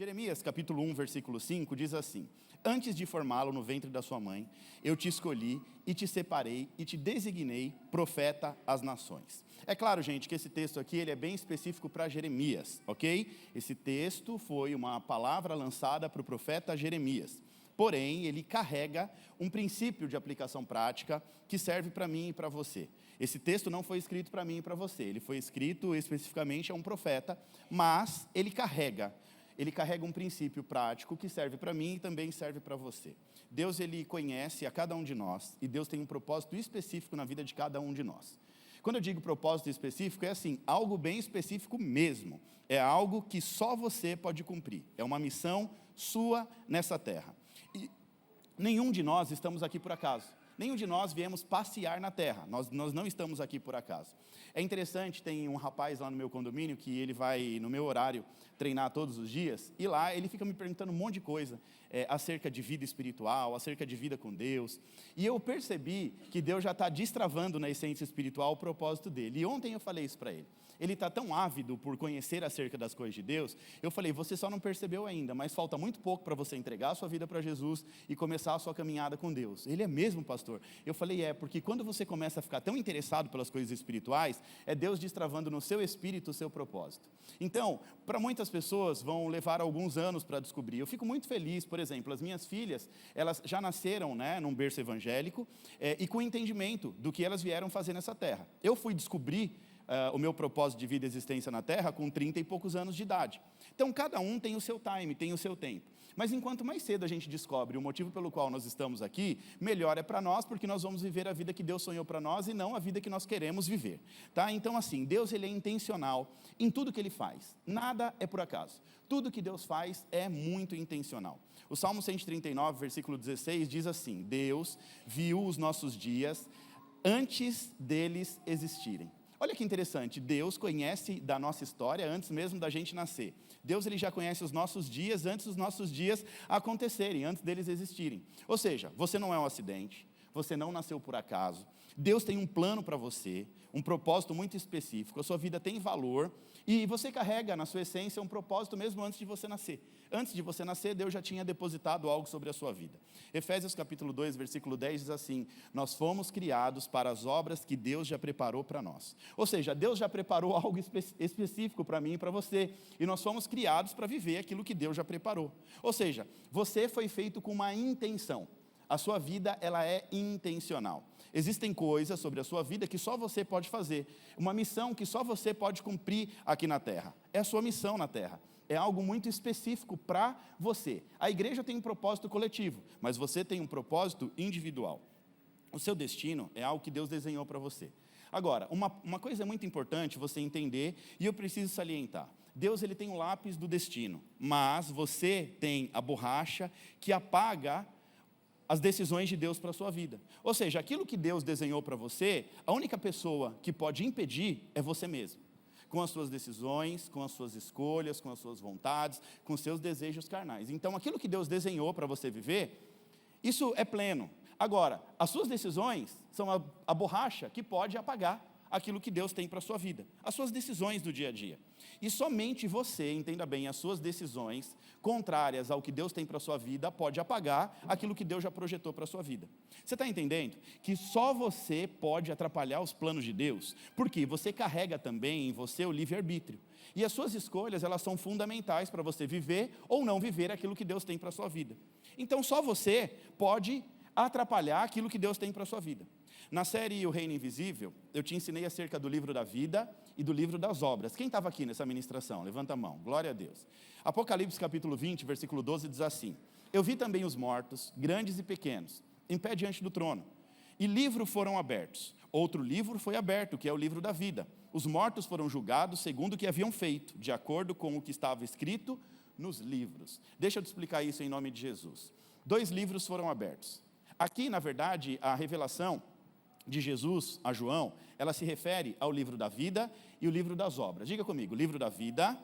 Jeremias, capítulo 1, versículo 5, diz assim: Antes de formá-lo no ventre da sua mãe, eu te escolhi e te separei e te designei profeta às nações. É claro, gente, que esse texto aqui ele é bem específico para Jeremias, ok? Esse texto foi uma palavra lançada para o profeta Jeremias. Porém, ele carrega um princípio de aplicação prática que serve para mim e para você. Esse texto não foi escrito para mim e para você, ele foi escrito especificamente a um profeta, mas ele carrega um princípio prático que serve para mim e também serve para você. Deus, ele conhece a cada um de nós e Deus tem um propósito específico na vida de cada um de nós. Quando eu digo propósito específico, é assim, algo bem específico mesmo. É algo que só você pode cumprir. É uma missão sua nessa terra. E nenhum de nós estamos aqui por acaso. Nenhum de nós viemos passear na terra, nós não estamos aqui por acaso. É interessante, tem um rapaz lá no meu condomínio que ele vai, no meu horário, treinar todos os dias, e lá ele fica me perguntando um monte de coisa, acerca de vida espiritual, acerca de vida com Deus, e eu percebi que Deus já está destravando na essência espiritual o propósito dele, e ontem eu falei isso para ele. Ele está tão ávido por conhecer acerca das coisas de Deus, eu falei, você só não percebeu ainda, mas falta muito pouco para você entregar a sua vida para Jesus e começar a sua caminhada com Deus. Ele é mesmo, pastor? Eu falei, porque quando você começa a ficar tão interessado pelas coisas espirituais, é Deus destravando no seu espírito o seu propósito. Então, para muitas pessoas vão levar alguns anos para descobrir. Eu fico muito feliz, por exemplo, as minhas filhas, elas já nasceram, num berço evangélico, e com entendimento do que elas vieram fazer nessa terra. Eu fui descobrir o meu propósito de vida e existência na Terra com 30 e poucos anos de idade. Então, cada um tem o seu time, tem o seu tempo. Mas enquanto mais cedo a gente descobre o motivo pelo qual nós estamos aqui, melhor é para nós, porque nós vamos viver a vida que Deus sonhou para nós e não a vida que nós queremos viver. Tá? Então, assim, Deus ele é intencional em tudo que Ele faz. Nada é por acaso. Tudo que Deus faz é muito intencional. O Salmo 139, versículo 16, diz assim: Deus viu os nossos dias antes deles existirem. Olha que interessante, Deus conhece da nossa história antes mesmo da gente nascer. Deus ele já conhece os nossos dias antes dos nossos dias acontecerem, antes deles existirem. Ou seja, você não é um acidente, você não nasceu por acaso. Deus tem um plano para você, um propósito muito específico, a sua vida tem valor e você carrega na sua essência um propósito mesmo antes de você nascer. Antes de você nascer, Deus já tinha depositado algo sobre a sua vida. Efésios capítulo 2, versículo 10 diz assim: nós fomos criados para as obras que Deus já preparou para nós. Ou seja, Deus já preparou algo específico para mim e para você, e nós fomos criados para viver aquilo que Deus já preparou. Ou seja, você foi feito com uma intenção. A sua vida, ela é intencional. Existem coisas sobre a sua vida que só você pode fazer. Uma missão que só você pode cumprir aqui na terra. É a sua missão na terra. É algo muito específico para você. A igreja tem um propósito coletivo, mas você tem um propósito individual. O seu destino é algo que Deus desenhou para você. Agora, uma coisa muito importante você entender, e eu preciso salientar. Deus ele tem o lápis do destino, mas você tem a borracha que apaga as decisões de Deus para a sua vida. Ou seja, aquilo que Deus desenhou para você, a única pessoa que pode impedir é você mesmo. Com as suas decisões, com as suas escolhas, com as suas vontades, com os seus desejos carnais. Então, aquilo que Deus desenhou para você viver, isso é pleno. Agora, as suas decisões são a borracha que pode apagar aquilo que Deus tem para a sua vida. As suas decisões do dia a dia. E somente você, entenda bem, as suas decisões contrárias ao que Deus tem para a sua vida, pode apagar aquilo que Deus já projetou para a sua vida. Você está entendendo? Que só você pode atrapalhar os planos de Deus, porque você carrega também em você o livre-arbítrio. E as suas escolhas, elas são fundamentais para você viver ou não viver aquilo que Deus tem para a sua vida. Então só você pode atrapalhar aquilo que Deus tem para a sua vida. Na série O Reino Invisível, eu te ensinei acerca do livro da vida e do livro das obras. Quem estava aqui nessa ministração? Levanta a mão, glória a Deus. Apocalipse capítulo 20, versículo 12 diz assim: eu vi também os mortos, grandes e pequenos, em pé diante do trono, e livros foram abertos. Outro livro foi aberto, que é o livro da vida. Os mortos foram julgados segundo o que haviam feito, de acordo com o que estava escrito nos livros. Deixa eu te explicar isso em nome de Jesus. 2 livros foram abertos. Aqui, na verdade, a revelação de Jesus a João, ela se refere ao livro da vida e o livro das obras. Diga comigo, o livro da vida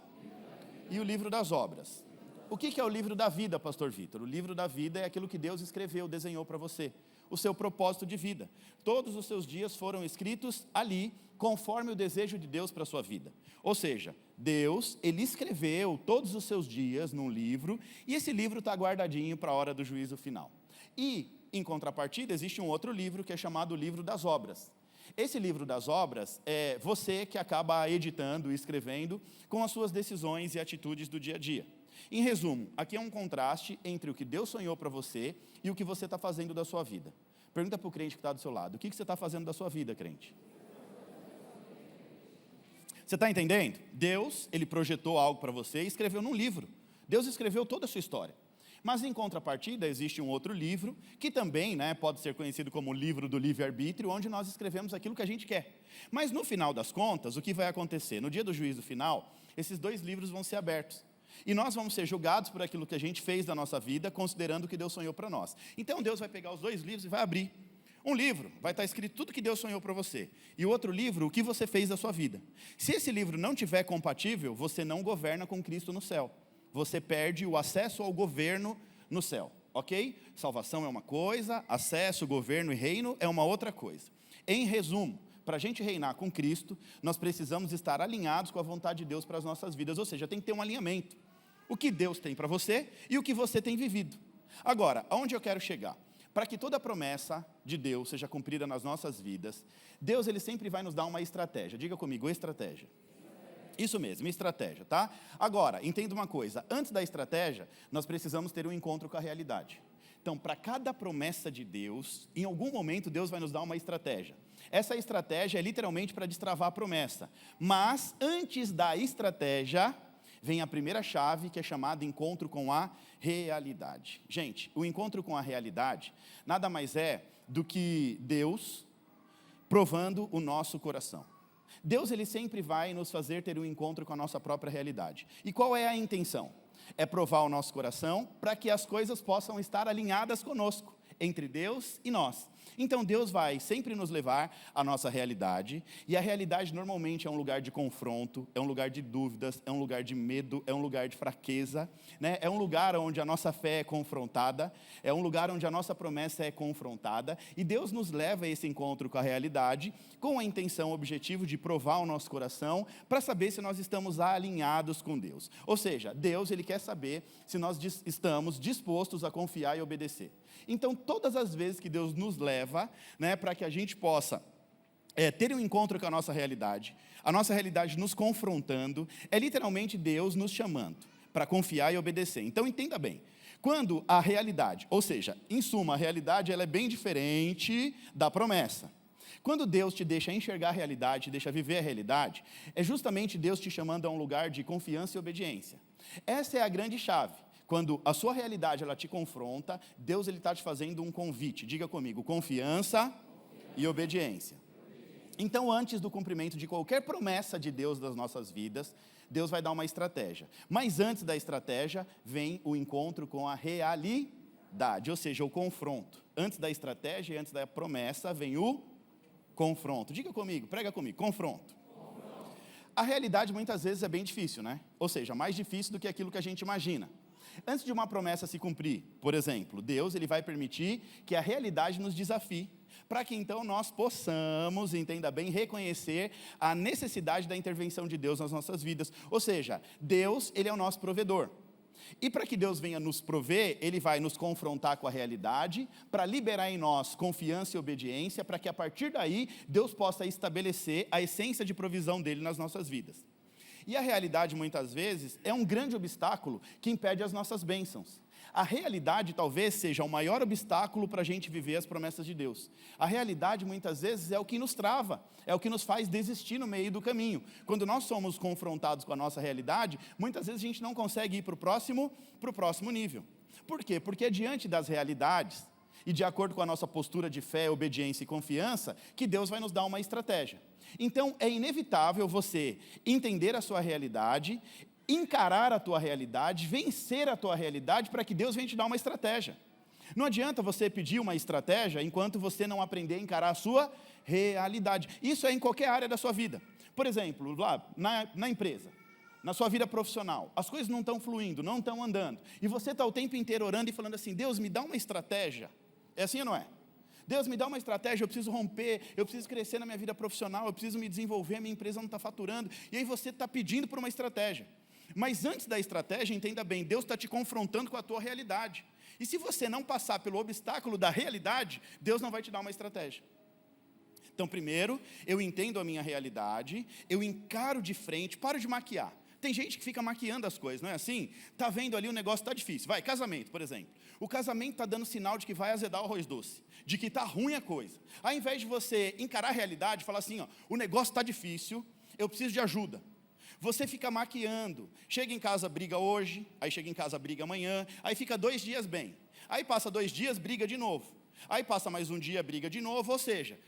e o livro das obras. O que é o livro da vida, pastor Vitor? O livro da vida é aquilo que Deus escreveu, desenhou para você. o seu propósito de vida. Todos os seus dias foram escritos ali, conforme o desejo de Deus para a sua vida. Ou seja, Deus, Ele escreveu todos os seus dias num livro, e esse livro está guardadinho para a hora do juízo final. E, em contrapartida, existe um outro livro que é chamado o livro das obras. Esse livro das obras é você que acaba editando e escrevendo com as suas decisões e atitudes do dia a dia. Em resumo, aqui é um contraste entre o que Deus sonhou para você e o que você está fazendo da sua vida. Pergunta para o crente que está do seu lado, o que você está fazendo da sua vida, crente? Você está entendendo? Deus, Ele projetou algo para você e escreveu num livro. Deus escreveu toda a sua história. Mas, em contrapartida, existe um outro livro, que também pode ser conhecido como o livro do livre-arbítrio, onde nós escrevemos aquilo que a gente quer. Mas, no final das contas, o que vai acontecer? No dia do juízo final, esses dois livros vão ser abertos. E nós vamos ser julgados por aquilo que a gente fez da nossa vida, considerando o que Deus sonhou para nós. Então, Deus vai pegar os dois livros e vai abrir. Um livro vai estar escrito tudo que Deus sonhou para você. E o outro livro, o que você fez da sua vida. Se esse livro não tiver compatível, você não governa com Cristo no céu. Você perde o acesso ao governo no céu, ok? Salvação é uma coisa, acesso, governo e reino é uma outra coisa. Em resumo, para a gente reinar com Cristo, nós precisamos estar alinhados com a vontade de Deus para as nossas vidas, ou seja, tem que ter um alinhamento. O que Deus tem para você e o que você tem vivido. Agora, aonde eu quero chegar? Para que toda a promessa de Deus seja cumprida nas nossas vidas, Deus Ele sempre vai nos dar uma estratégia. Diga comigo, estratégia. Isso mesmo, estratégia, tá? Agora, entenda uma coisa, antes da estratégia, nós precisamos ter um encontro com a realidade. Então, para cada promessa de Deus, em algum momento Deus vai nos dar uma estratégia. Essa estratégia é literalmente para destravar a promessa. Mas, antes da estratégia, vem a primeira chave, que é chamada encontro com a realidade. Gente, o encontro com a realidade nada mais é do que Deus provando o nosso coração. Deus, Ele sempre vai nos fazer ter um encontro com a nossa própria realidade. E qual é a intenção? É provar o nosso coração para que as coisas possam estar alinhadas conosco, entre Deus e nós. Então Deus vai sempre nos levar à nossa realidade, e a realidade normalmente é um lugar de confronto, é um lugar de dúvidas, é um lugar de medo, é um lugar de fraqueza, é um lugar onde a nossa fé é confrontada, é um lugar onde a nossa promessa é confrontada, e Deus nos leva a esse encontro com a realidade, com a intenção, o objetivo de provar o nosso coração, para saber se nós estamos alinhados com Deus. Ou seja, Deus, Ele quer saber se nós estamos dispostos a confiar e obedecer. Então, todas as vezes que Deus nos leva, para que a gente possa ter um encontro com a nossa realidade nos confrontando, é literalmente Deus nos chamando para confiar e obedecer. Então, entenda bem, quando a realidade, ou seja, em suma, a realidade ela é bem diferente da promessa. Quando Deus te deixa enxergar a realidade, te deixa viver a realidade, é justamente Deus te chamando a um lugar de confiança e obediência. Essa é a grande chave. Quando a sua realidade ela te confronta, Deus está te fazendo um convite. Diga comigo, confiança e obediência. Então, antes do cumprimento de qualquer promessa de Deus das nossas vidas, Deus vai dar uma estratégia. Mas antes da estratégia, vem o encontro com a realidade, ou seja, o confronto. Antes da estratégia e antes da promessa, vem o confronto. Diga comigo, prega comigo, confronto. A realidade muitas vezes é bem difícil, Ou seja, mais difícil do que aquilo que a gente imagina. Antes de uma promessa se cumprir, por exemplo, Deus Ele vai permitir que a realidade nos desafie, para que então nós possamos, entenda bem, reconhecer a necessidade da intervenção de Deus nas nossas vidas. Ou seja, Deus, Ele é o nosso provedor. E para que Deus venha nos prover, Ele vai nos confrontar com a realidade, para liberar em nós confiança e obediência, para que a partir daí, Deus possa estabelecer a essência de provisão dEle nas nossas vidas. E a realidade, muitas vezes, é um grande obstáculo que impede as nossas bênçãos. A realidade, talvez, seja o maior obstáculo para a gente viver as promessas de Deus. A realidade, muitas vezes, é o que nos trava, é o que nos faz desistir no meio do caminho. Quando nós somos confrontados com a nossa realidade, muitas vezes a gente não consegue ir para o próximo nível. Por quê? Porque diante das realidades, e de acordo com a nossa postura de fé, obediência e confiança, que Deus vai nos dar uma estratégia. Então, é inevitável você entender a sua realidade, encarar a tua realidade, vencer a tua realidade, para que Deus venha te dar uma estratégia. Não adianta você pedir uma estratégia enquanto você não aprender a encarar a sua realidade. Isso é em qualquer área da sua vida. Por exemplo, lá na empresa, na sua vida profissional, as coisas não estão fluindo, não estão andando, e você está o tempo inteiro orando e falando assim, Deus, me dá uma estratégia. É assim ou não é? Deus, me dá uma estratégia, eu preciso romper, eu preciso crescer na minha vida profissional, eu preciso me desenvolver, a minha empresa não está faturando. E aí você está pedindo por uma estratégia. Mas antes da estratégia, entenda bem, Deus está te confrontando com a tua realidade. E se você não passar pelo obstáculo da realidade, Deus não vai te dar uma estratégia. Então, primeiro, eu entendo a minha realidade, eu encaro de frente, paro de maquiar. Tem gente que fica maquiando as coisas, não é assim? Está vendo ali o negócio está difícil. Vai, casamento, por exemplo. O casamento está dando sinal de que vai azedar o arroz doce, de que está ruim a coisa. Ao invés de você encarar a realidade, falar assim, ó, o negócio está difícil, eu preciso de ajuda. Você fica maquiando, chega em casa, briga hoje, aí chega em casa, briga amanhã, aí fica 2 dias bem. Aí passa 2 dias, briga de novo. Aí passa mais um dia, briga de novo, ou seja,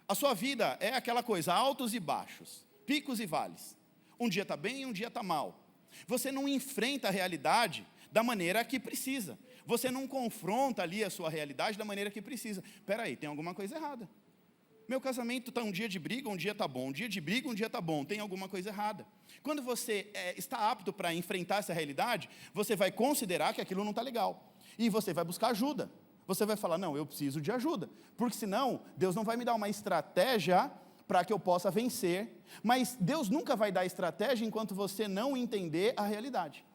a sua vida é aquela coisa, altos e baixos, picos e vales. Um dia está bem e um dia está mal. Você não enfrenta a realidade da maneira que precisa. Você não confronta ali a sua realidade da maneira que precisa. Espera aí, tem alguma coisa errada. Meu casamento está um dia de briga, um dia está bom. Um dia de briga, um dia está bom. Tem alguma coisa errada. Quando você está apto para enfrentar essa realidade, você vai considerar que aquilo não está legal. E você vai buscar ajuda. Você vai falar, não, eu preciso de ajuda. Porque senão, Deus não vai me dar uma estratégia para que eu possa vencer. Mas Deus nunca vai dar estratégia enquanto você não entender a realidade.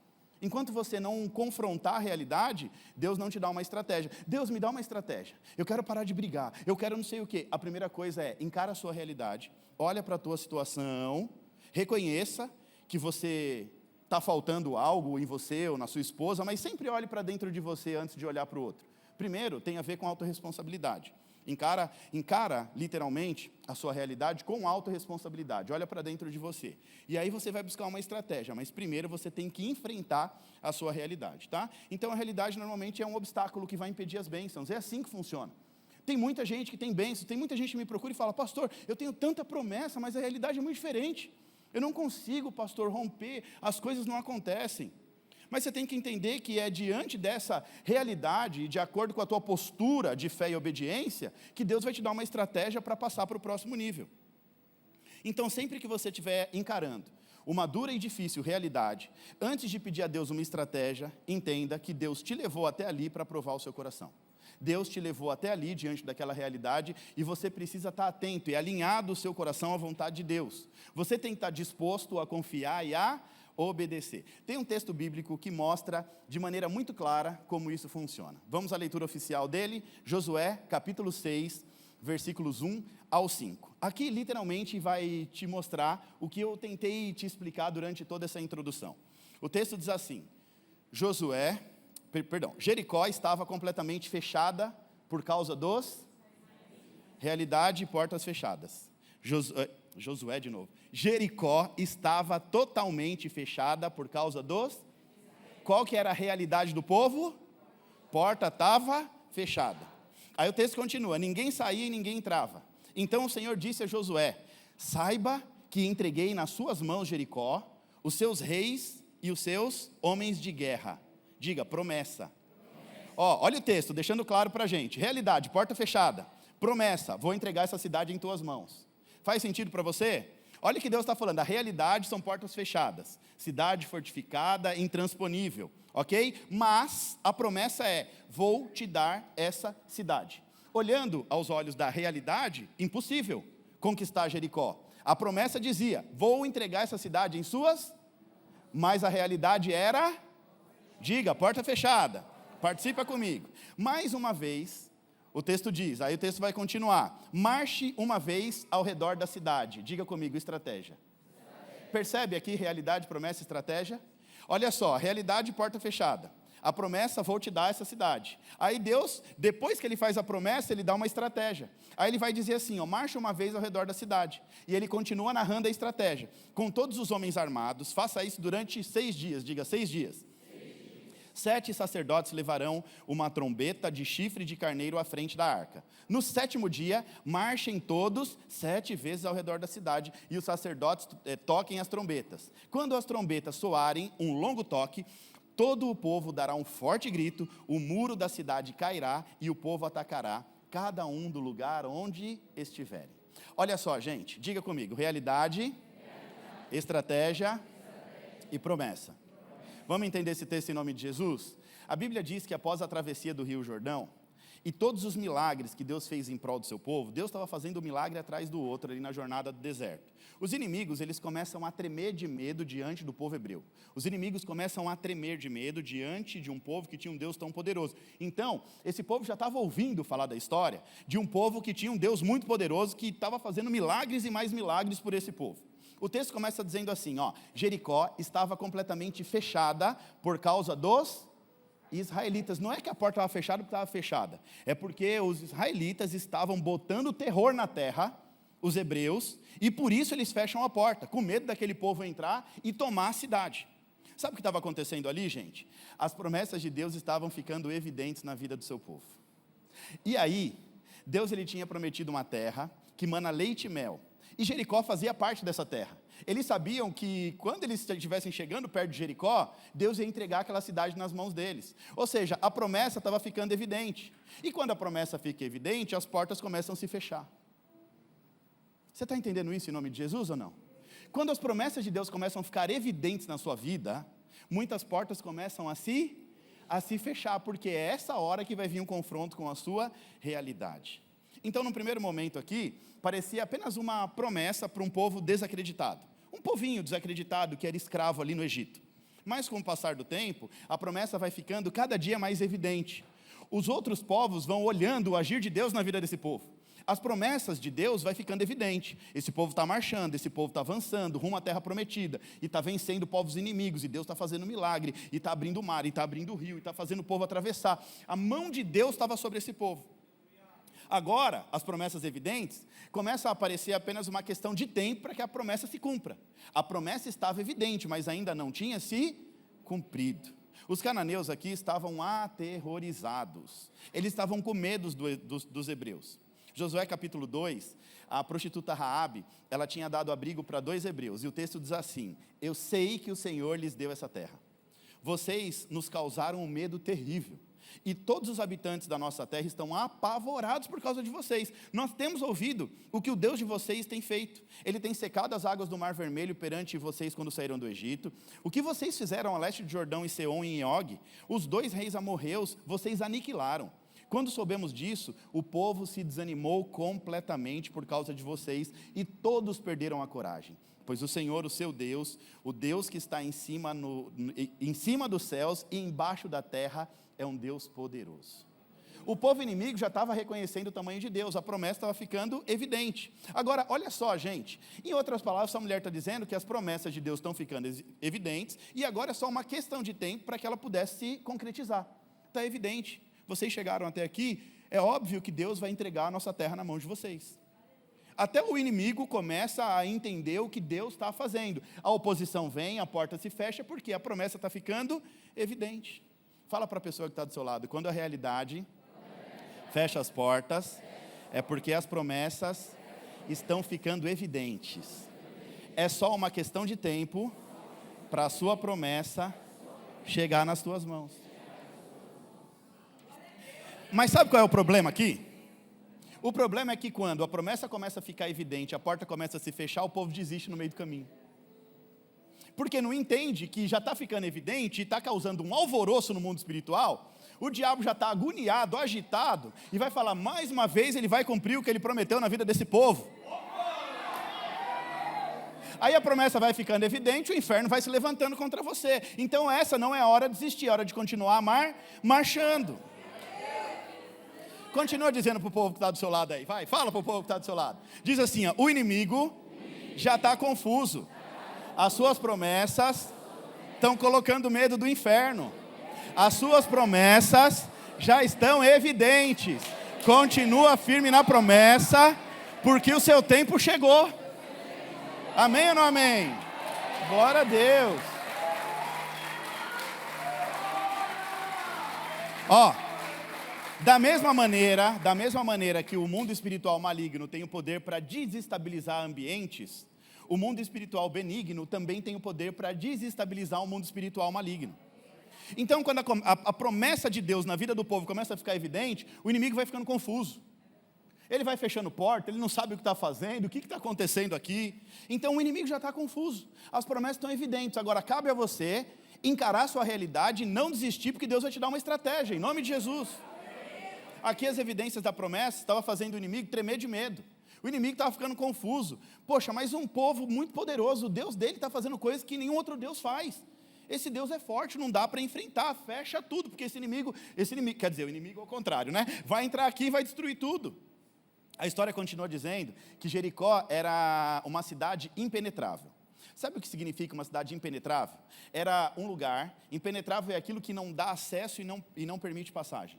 Enquanto você não confrontar a realidade, Deus não te dá uma estratégia. Deus, me dá uma estratégia. Eu quero parar de brigar. Eu quero não sei o quê. A primeira coisa é, encara a sua realidade. Olha para a tua situação. Reconheça que você está faltando algo em você ou na sua esposa, mas sempre olhe para dentro de você antes de olhar para o outro. Primeiro, tem a ver com autorresponsabilidade. Encara literalmente a sua realidade com autorresponsabilidade. Olha para dentro de você. E aí você vai buscar uma estratégia, mas primeiro você tem que enfrentar a sua realidade, tá? Então a realidade normalmente é um obstáculo que vai impedir as bênçãos. É assim que funciona. Tem muita gente que tem bênçãos, tem muita gente que me procura e fala, pastor, eu tenho tanta promessa, mas a realidade é muito diferente. Eu não consigo, pastor, romper, as coisas não acontecem. Mas você tem que entender que é diante dessa realidade, e de acordo com a tua postura de fé e obediência, que Deus vai te dar uma estratégia para passar para o próximo nível. Então, sempre que você estiver encarando uma dura e difícil realidade, antes de pedir a Deus uma estratégia, entenda que Deus te levou até ali para provar o seu coração. Deus te levou até ali, diante daquela realidade, e você precisa estar atento e alinhado o seu coração à vontade de Deus. Você tem que estar disposto a confiar e a obedecer. Tem um texto bíblico que mostra de maneira muito clara como isso funciona. Vamos à leitura oficial dele, Josué, capítulo 6, versículos 1 ao 5. Aqui, literalmente, vai te mostrar o que eu tentei te explicar durante toda essa introdução. O texto diz assim, Jericó estava completamente fechada por causa dos... Realidade e portas fechadas. Josué de novo. Jericó estava totalmente fechada por causa dos... Qual que era a realidade do povo? Porta estava fechada. Aí o texto continua, ninguém saía e ninguém entrava. Então o Senhor disse a Josué, saiba que entreguei nas suas mãos Jericó, os seus reis e os seus homens de guerra. Diga, promessa. Olha o texto, deixando claro para a gente. Realidade, porta fechada. Promessa, vou entregar essa cidade em tuas mãos. Faz sentido para você? Olha o que Deus está falando, a realidade são portas fechadas, cidade fortificada, intransponível, ok? Mas a promessa é, vou te dar essa cidade. Olhando aos olhos da realidade, impossível conquistar Jericó. A promessa dizia, vou entregar essa cidade em suas, mas a realidade era, diga, porta fechada, participa comigo. Mais uma vez... O texto diz, aí o texto vai continuar. Marche uma vez ao redor da cidade. Diga comigo, estratégia. Percebe aqui realidade, promessa, estratégia? Olha só, realidade, porta fechada. A promessa, vou te dar essa cidade. Aí Deus, depois que ele faz a promessa, ele dá uma estratégia. Aí ele vai dizer assim, marche uma vez ao redor da cidade. E ele continua narrando a estratégia. Com todos os homens armados, faça isso durante 6 dias. Diga, 6 dias. 7 sacerdotes levarão uma trombeta de chifre de carneiro à frente da arca. No 7º dia, marchem todos 7 vezes ao redor da cidade, e os sacerdotes toquem as trombetas. Quando as trombetas soarem um longo toque, todo o povo dará um forte grito, o muro da cidade cairá, e o povo atacará, cada um do lugar onde estiverem. Olha só, gente, diga comigo, realidade. Estratégia e promessa. Vamos entender esse texto em nome de Jesus? A Bíblia diz que após a travessia do Rio Jordão, e todos os milagres que Deus fez em prol do seu povo, Deus estava fazendo um milagre atrás do outro ali na jornada do deserto. Os inimigos, eles começam a tremer de medo diante do povo hebreu. Os inimigos começam a tremer de medo diante de um povo que tinha um Deus tão poderoso. Então, esse povo já estava ouvindo falar da história de um povo que tinha um Deus muito poderoso, que estava fazendo milagres e mais milagres por esse povo. O texto começa dizendo assim, Jericó estava completamente fechada por causa dos israelitas. Não é que a porta estava fechada porque estava fechada, é porque os israelitas estavam botando terror na terra, os hebreus, e por isso eles fecham a porta, com medo daquele povo entrar e tomar a cidade. Sabe o que estava acontecendo ali, gente? As promessas de Deus estavam ficando evidentes na vida do seu povo. E aí, Deus ele tinha prometido uma terra que mana leite e mel, e Jericó fazia parte dessa terra. Eles sabiam que quando eles estivessem chegando perto de Jericó, Deus ia entregar aquela cidade nas mãos deles. Ou seja, a promessa estava ficando evidente. E quando a promessa fica evidente, as portas começam a se fechar. Você está entendendo isso em nome de Jesus ou não? Quando as promessas de Deus começam a ficar evidentes na sua vida, muitas portas começam a se fechar, porque é essa hora que vai vir um confronto com a sua realidade. Então, no primeiro momento aqui, parecia apenas uma promessa para um povo desacreditado. Um povinho desacreditado que era escravo ali no Egito. Mas com o passar do tempo, a promessa vai ficando cada dia mais evidente. Os outros povos vão olhando o agir de Deus na vida desse povo. As promessas de Deus vai ficando evidente. Esse povo está marchando, esse povo está avançando rumo à terra prometida, e está vencendo povos inimigos, e Deus está fazendo milagre, e está abrindo o mar, e está abrindo o rio, e está fazendo o povo atravessar. A mão de Deus estava sobre esse povo. Agora, as promessas evidentes começam a aparecer apenas uma questão de tempo para que a promessa se cumpra. A promessa estava evidente, mas ainda não tinha se cumprido. Os cananeus aqui estavam aterrorizados. Eles estavam com medo dos hebreus. Josué capítulo 2, a prostituta Raabe, ela tinha dado abrigo para 2 hebreus, e o texto diz assim: eu sei que o Senhor lhes deu essa terra. Vocês nos causaram um medo terrível, e todos os habitantes da nossa terra estão apavorados por causa de vocês. Nós temos ouvido o que o Deus de vocês tem feito. Ele tem secado as águas do Mar Vermelho perante vocês quando saíram do Egito. O que vocês fizeram a leste de Jordão, em Seom e em Og, os 2 reis amorreus, vocês aniquilaram. Quando soubemos disso, o povo se desanimou completamente por causa de vocês, e todos perderam a coragem. Pois o Senhor, o seu Deus, o Deus que está em cima dos céus e embaixo da terra, é um Deus poderoso. O povo inimigo já estava reconhecendo o tamanho de Deus, a promessa estava ficando evidente. Agora, olha só, gente, em outras palavras, essa mulher está dizendo que as promessas de Deus estão ficando evidentes, e agora é só uma questão de tempo para que ela pudesse se concretizar. Está evidente. Vocês chegaram até aqui, é óbvio que Deus vai entregar a nossa terra na mão de vocês. Até o inimigo começa a entender o que Deus está fazendo. A oposição vem, a porta se fecha, porque a promessa está ficando evidente. Fala para a pessoa que está do seu lado, quando a realidade fecha as portas, é porque as promessas estão ficando evidentes. É só uma questão de tempo para a sua promessa chegar nas tuas mãos. Mas sabe qual é o problema aqui? O problema é que quando a promessa começa a ficar evidente, a porta começa a se fechar, o povo desiste no meio do caminho. Porque não entende que já está ficando evidente e está causando um alvoroço no mundo espiritual. O diabo já está agoniado, agitado, e vai falar, mais uma vez ele vai cumprir o que ele prometeu na vida desse povo. Aí a promessa vai ficando evidente, o inferno vai se levantando contra você. Então essa não é a hora de desistir, é a hora de continuar marchando. Continua dizendo para o povo que está do seu lado aí. Vai, fala para o povo que está do seu lado. Diz assim, o inimigo já está confuso. As suas promessas estão colocando medo do inferno. As suas promessas já estão evidentes. Continua firme na promessa, porque o seu tempo chegou. Amém ou não amém? Glória a Deus. Da mesma maneira que o mundo espiritual maligno tem o poder para desestabilizar ambientes, o mundo espiritual benigno também tem o poder para desestabilizar o mundo espiritual maligno. Então, quando a promessa de Deus na vida do povo começa a ficar evidente, o inimigo vai ficando confuso. Ele vai fechando porta, ele não sabe o que está fazendo, o que está acontecendo aqui. Então, o inimigo já está confuso. As promessas estão evidentes. Agora, cabe a você encarar a sua realidade e não desistir, porque Deus vai te dar uma estratégia, em nome de Jesus. Aqui as evidências da promessa estavam fazendo o inimigo tremer de medo. O inimigo estava ficando confuso. Poxa, mas um povo muito poderoso, o Deus dele está fazendo coisas que nenhum outro Deus faz. Esse Deus é forte, não dá para enfrentar, fecha tudo, porque esse inimigo, quer dizer, o inimigo ao contrário, né? Vai entrar aqui e vai destruir tudo. A história continua dizendo que Jericó era uma cidade impenetrável. Sabe o que significa uma cidade impenetrável? Era um lugar, impenetrável é aquilo que não dá acesso e não permite passagem.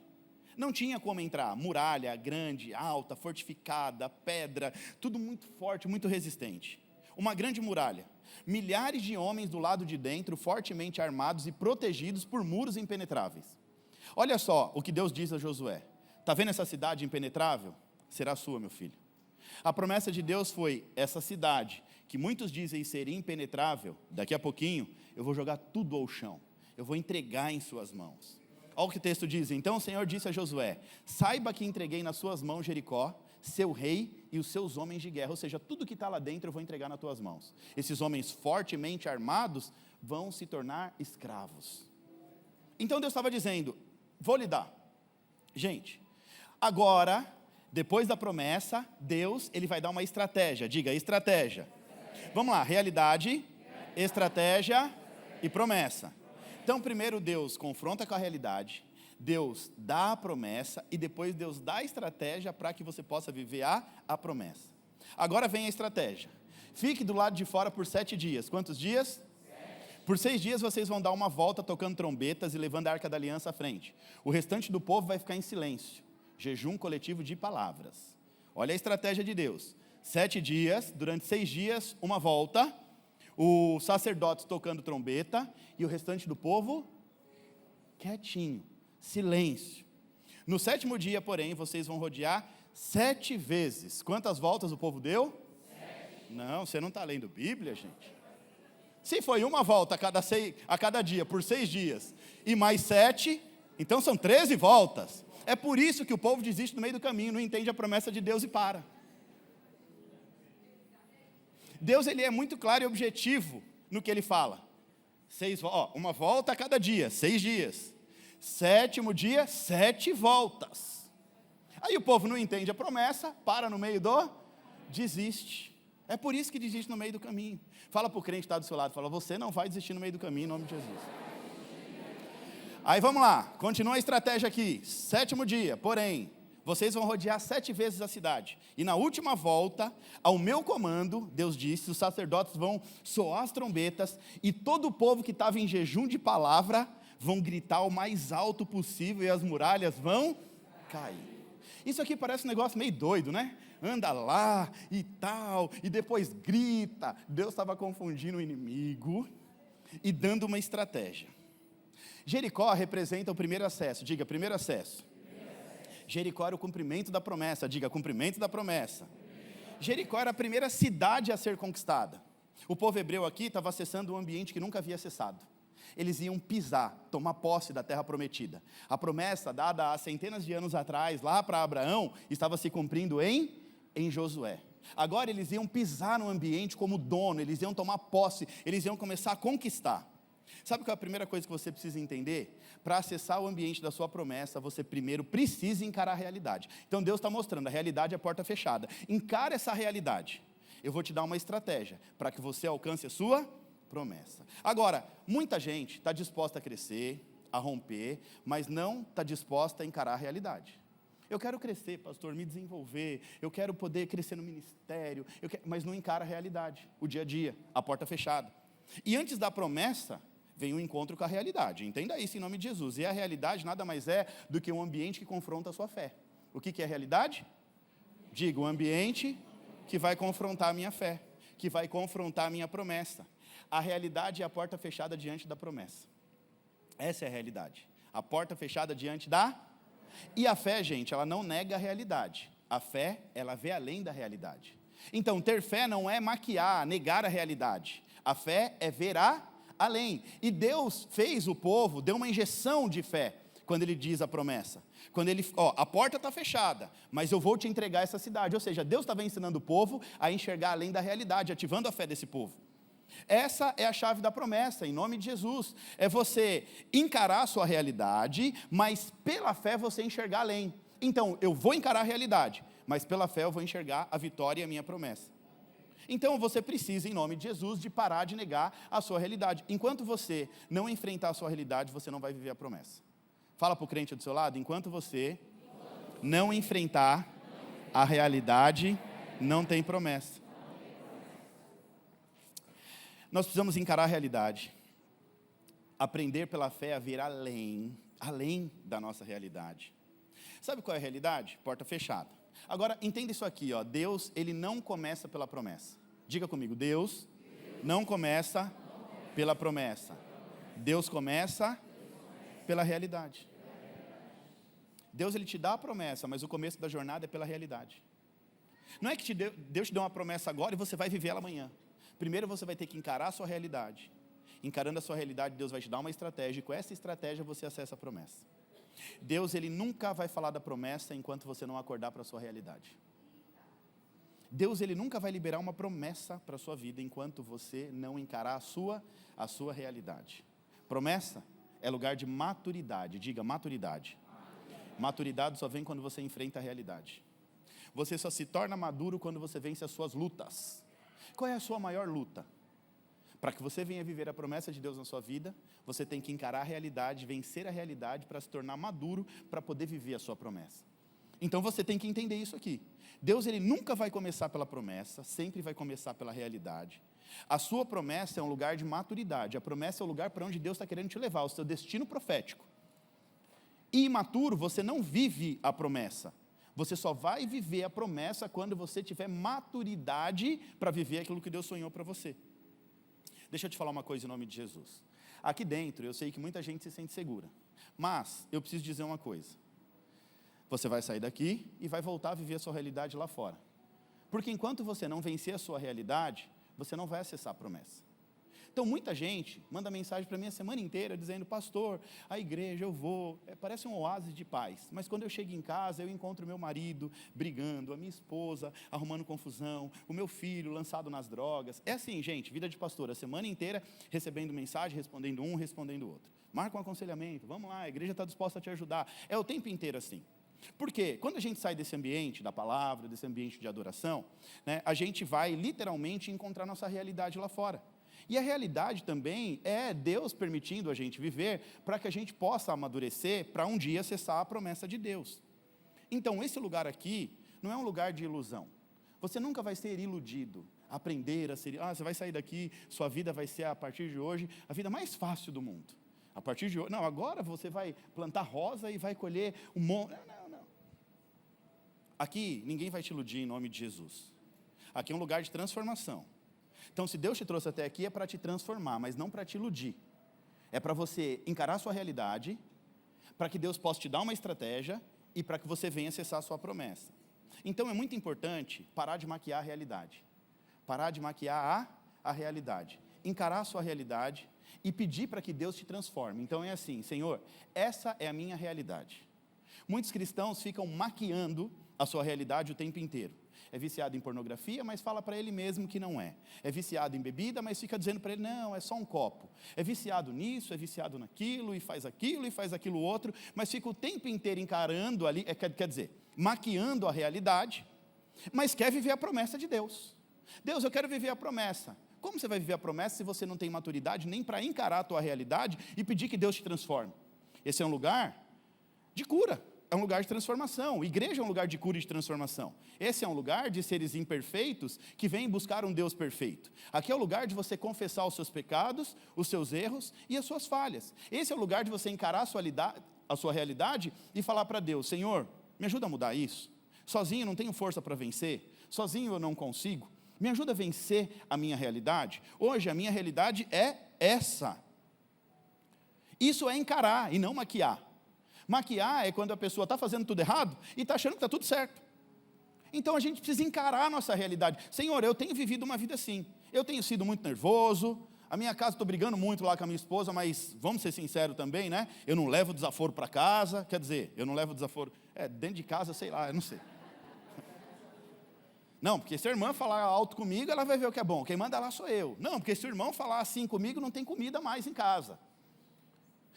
Não tinha como entrar, muralha grande, alta, fortificada, pedra, tudo muito forte, muito resistente. Uma grande muralha, milhares de homens do lado de dentro, fortemente armados e protegidos por muros impenetráveis. Olha só o que Deus diz a Josué. Está vendo essa cidade impenetrável? Será sua, meu filho. A promessa de Deus foi, essa cidade, que muitos dizem ser impenetrável, daqui a pouquinho, eu vou jogar tudo ao chão. Eu vou entregar em suas mãos. Olha o que o texto diz. Então o Senhor disse a Josué, saiba que entreguei nas suas mãos Jericó, seu rei e os seus homens de guerra. Ou seja, tudo que está lá dentro eu vou entregar nas tuas mãos. Esses homens fortemente armados vão se tornar escravos. Então Deus estava dizendo, vou lhe dar. Gente, agora, depois da promessa, Deus, ele vai dar uma estratégia. Diga, estratégia. Vamos lá, realidade, estratégia e promessa. Então, primeiro Deus confronta com a realidade, Deus dá a promessa e depois Deus dá a estratégia para que você possa viver a promessa. Agora vem a estratégia. Fique do lado de fora por 7 dias. Quantos dias? 7. Por 6 dias vocês vão dar uma volta tocando trombetas e levando a Arca da Aliança à frente. O restante do povo vai ficar em silêncio. Jejum coletivo de palavras. Olha a estratégia de Deus. 7 dias, durante 6 dias, uma volta, os sacerdotes tocando trombeta e o restante do povo quietinho, silêncio. No 7º dia, porém, vocês vão rodear 7 vezes. Quantas voltas o povo deu? 7. Não, você não está lendo Bíblia, gente. Se foi uma volta a cada dia, por 6 dias, e mais 7, então são 13 voltas. É por isso que o povo desiste no meio do caminho, não entende a promessa de Deus e para. Deus, ele é muito claro e objetivo no que ele fala. Uma volta a cada dia, 6 dias. 7º dia, 7 voltas. Aí o povo não entende a promessa, para no meio desiste. É por isso que desiste no meio do caminho. Fala para o crente que está do seu lado, fala, você não vai desistir no meio do caminho, em nome de Jesus. Aí vamos lá, continua a estratégia aqui. 7º dia, porém, vocês vão rodear 7 vezes a cidade. E na última volta, ao meu comando, Deus disse, os sacerdotes vão soar as trombetas e todo o povo que estava em jejum de palavra vão gritar o mais alto possível e as muralhas vão cair. Isso aqui parece um negócio meio doido, né? Anda lá e tal, e depois grita. Deus estava confundindo o inimigo e dando uma estratégia. Jericó representa o primeiro acesso. Diga, primeiro acesso. Jericó era o cumprimento da promessa. Diga, cumprimento da promessa. Jericó era a primeira cidade a ser conquistada. O povo hebreu aqui estava acessando um ambiente que nunca havia acessado. Eles iam pisar, tomar posse da terra prometida. A promessa dada há centenas de anos atrás, lá para Abraão, estava se cumprindo em Josué. Agora eles iam pisar no ambiente como dono, eles iam tomar posse, eles iam começar a conquistar. Sabe qual é a primeira coisa que você precisa entender? Para acessar o ambiente da sua promessa, você primeiro precisa encarar a realidade. Então Deus está mostrando, a realidade é a porta fechada. Encara essa realidade. Eu vou te dar uma estratégia para que você alcance a sua promessa. Agora, muita gente está disposta a crescer, a romper, mas não está disposta a encarar a realidade. Eu quero crescer, pastor, me desenvolver, eu quero poder crescer no ministério, mas não encara a realidade, o dia a dia, a porta fechada. E antes da promessa, vem um encontro com a realidade. Entenda isso em nome de Jesus. E a realidade nada mais é do que um ambiente que confronta a sua fé. O que é a realidade? Diga, um ambiente que vai confrontar a minha fé, que vai confrontar a minha promessa. A realidade é a porta fechada diante da promessa. Essa é a realidade. A porta fechada diante da... E a fé, gente, ela não nega a realidade. A fé, ela vê além da realidade. Então, ter fé não é maquiar, negar a realidade. A fé é ver além. E Deus fez o povo, deu uma injeção de fé, quando ele diz a promessa. Quando ele, a porta está fechada, mas eu vou te entregar essa cidade. Ou seja, Deus estava ensinando o povo a enxergar além da realidade, ativando a fé desse povo. Essa é a chave da promessa, em nome de Jesus. É você encarar a sua realidade, mas pela fé você enxergar além. Então, eu vou encarar a realidade, mas pela fé eu vou enxergar a vitória e a minha promessa. Então, você precisa, em nome de Jesus, de parar de negar a sua realidade. Enquanto você não enfrentar a sua realidade, você não vai viver a promessa. Fala para o crente do seu lado, enquanto você não enfrentar a realidade, não tem promessa. Nós precisamos encarar a realidade. Aprender pela fé a ver além da nossa realidade. Sabe qual é a realidade? Porta fechada. Agora, entenda isso aqui, ó. Deus, ele não começa pela promessa. Diga comigo, Deus não começa pela promessa. Deus começa pela realidade. Deus, ele te dá a promessa, mas o começo da jornada é pela realidade. Não é que Deus te deu uma promessa agora e você vai viver ela amanhã. Primeiro você vai ter que encarar a sua realidade. Encarando a sua realidade, Deus vai te dar uma estratégia, e com essa estratégia você acessa a promessa. Deus, ele nunca vai falar da promessa enquanto você não acordar para a sua realidade. Deus, ele nunca vai liberar uma promessa para a sua vida enquanto você não encarar a sua realidade. Promessa é lugar de maturidade. Diga, maturidade. Maturidade só vem quando você enfrenta a realidade. Você só se torna maduro quando você vence as suas lutas. Qual é a sua maior luta? Para que você venha viver a promessa de Deus na sua vida, você tem que encarar a realidade, vencer a realidade para se tornar maduro, para poder viver a sua promessa. Então você tem que entender isso aqui. Deus, ele nunca vai começar pela promessa, sempre vai começar pela realidade. A sua promessa é um lugar de maturidade. A promessa é o lugar para onde Deus está querendo te levar, o seu destino profético. E imaturo, você não vive a promessa. Você só vai viver a promessa quando você tiver maturidade para viver aquilo que Deus sonhou para você. Deixa eu te falar uma coisa em nome de Jesus. Aqui dentro, eu sei que muita gente se sente segura. Mas, eu preciso dizer uma coisa. Você vai sair daqui e vai voltar a viver a sua realidade lá fora. Porque enquanto você não vencer a sua realidade, você não vai acessar a promessa. Então, muita gente manda mensagem para mim a semana inteira, dizendo, pastor, a igreja eu vou, parece um oásis de paz, mas quando eu chego em casa, eu encontro meu marido brigando, a minha esposa arrumando confusão, o meu filho lançado nas drogas. É assim, gente, vida de pastor, a semana inteira recebendo mensagem, respondendo um, respondendo o outro. Marca um aconselhamento, vamos lá, a igreja está disposta a te ajudar. É o tempo inteiro assim. Porque quando a gente sai desse ambiente da palavra, desse ambiente de adoração, né, a gente vai literalmente encontrar nossa realidade lá fora. E a realidade também é Deus permitindo a gente viver para que a gente possa amadurecer para um dia acessar a promessa de Deus. Então, esse lugar aqui não é um lugar de ilusão. Você nunca vai ser iludido, aprender a ser... você vai sair daqui, sua vida vai ser, a partir de hoje, a vida mais fácil do mundo. A partir de hoje... Não, agora você vai plantar rosa e vai colher um monte... Não. Aqui, ninguém vai te iludir em nome de Jesus. Aqui é um lugar de transformação. Então, se Deus te trouxe até aqui, é para te transformar, mas não para te iludir. É para você encarar a sua realidade, para que Deus possa te dar uma estratégia e para que você venha acessar a sua promessa. Então, é muito importante parar de maquiar a realidade. Parar de maquiar a realidade. Encarar a sua realidade e pedir para que Deus te transforme. Então, é assim, Senhor, essa é a minha realidade. Muitos cristãos ficam maquiando a sua realidade o tempo inteiro. É viciado em pornografia, mas fala para ele mesmo que não é. É viciado em bebida, mas fica dizendo para ele, não, é só um copo. É viciado nisso, é viciado naquilo, e faz aquilo outro, mas fica o tempo inteiro encarando ali, quer dizer, maquiando a realidade, mas quer viver a promessa de Deus. Deus, eu quero viver a promessa. Como você vai viver a promessa se você não tem maturidade nem para encarar a tua realidade e pedir que Deus te transforme? Esse é um lugar de cura. É um lugar de transformação. Igreja é um lugar de cura e de transformação. Esse é um lugar de seres imperfeitos que vêm buscar um Deus perfeito. Aqui é o lugar de você confessar os seus pecados, os seus erros e as suas falhas. Esse é o lugar de você encarar a sua realidade e falar para Deus, Senhor, me ajuda a mudar isso. Sozinho eu não tenho força para vencer. Sozinho eu não consigo. Me ajuda a vencer a minha realidade. Hoje a minha realidade é essa. Isso é encarar e não maquiar. Maquiar é quando a pessoa está fazendo tudo errado e está achando que está tudo certo. Então a gente precisa encarar a nossa realidade. Senhor, eu tenho vivido uma vida assim. Eu tenho sido muito nervoso. A minha casa, estou brigando muito lá com a minha esposa, mas vamos ser sinceros também, né? Eu não levo desaforo para casa. Quer dizer, eu não levo desaforo... dentro de casa, sei lá, eu não sei. Não, porque se a irmã falar alto comigo, ela vai ver o que é bom. Quem manda lá sou eu. Não, porque se o irmão falar assim comigo, não tem comida mais em casa.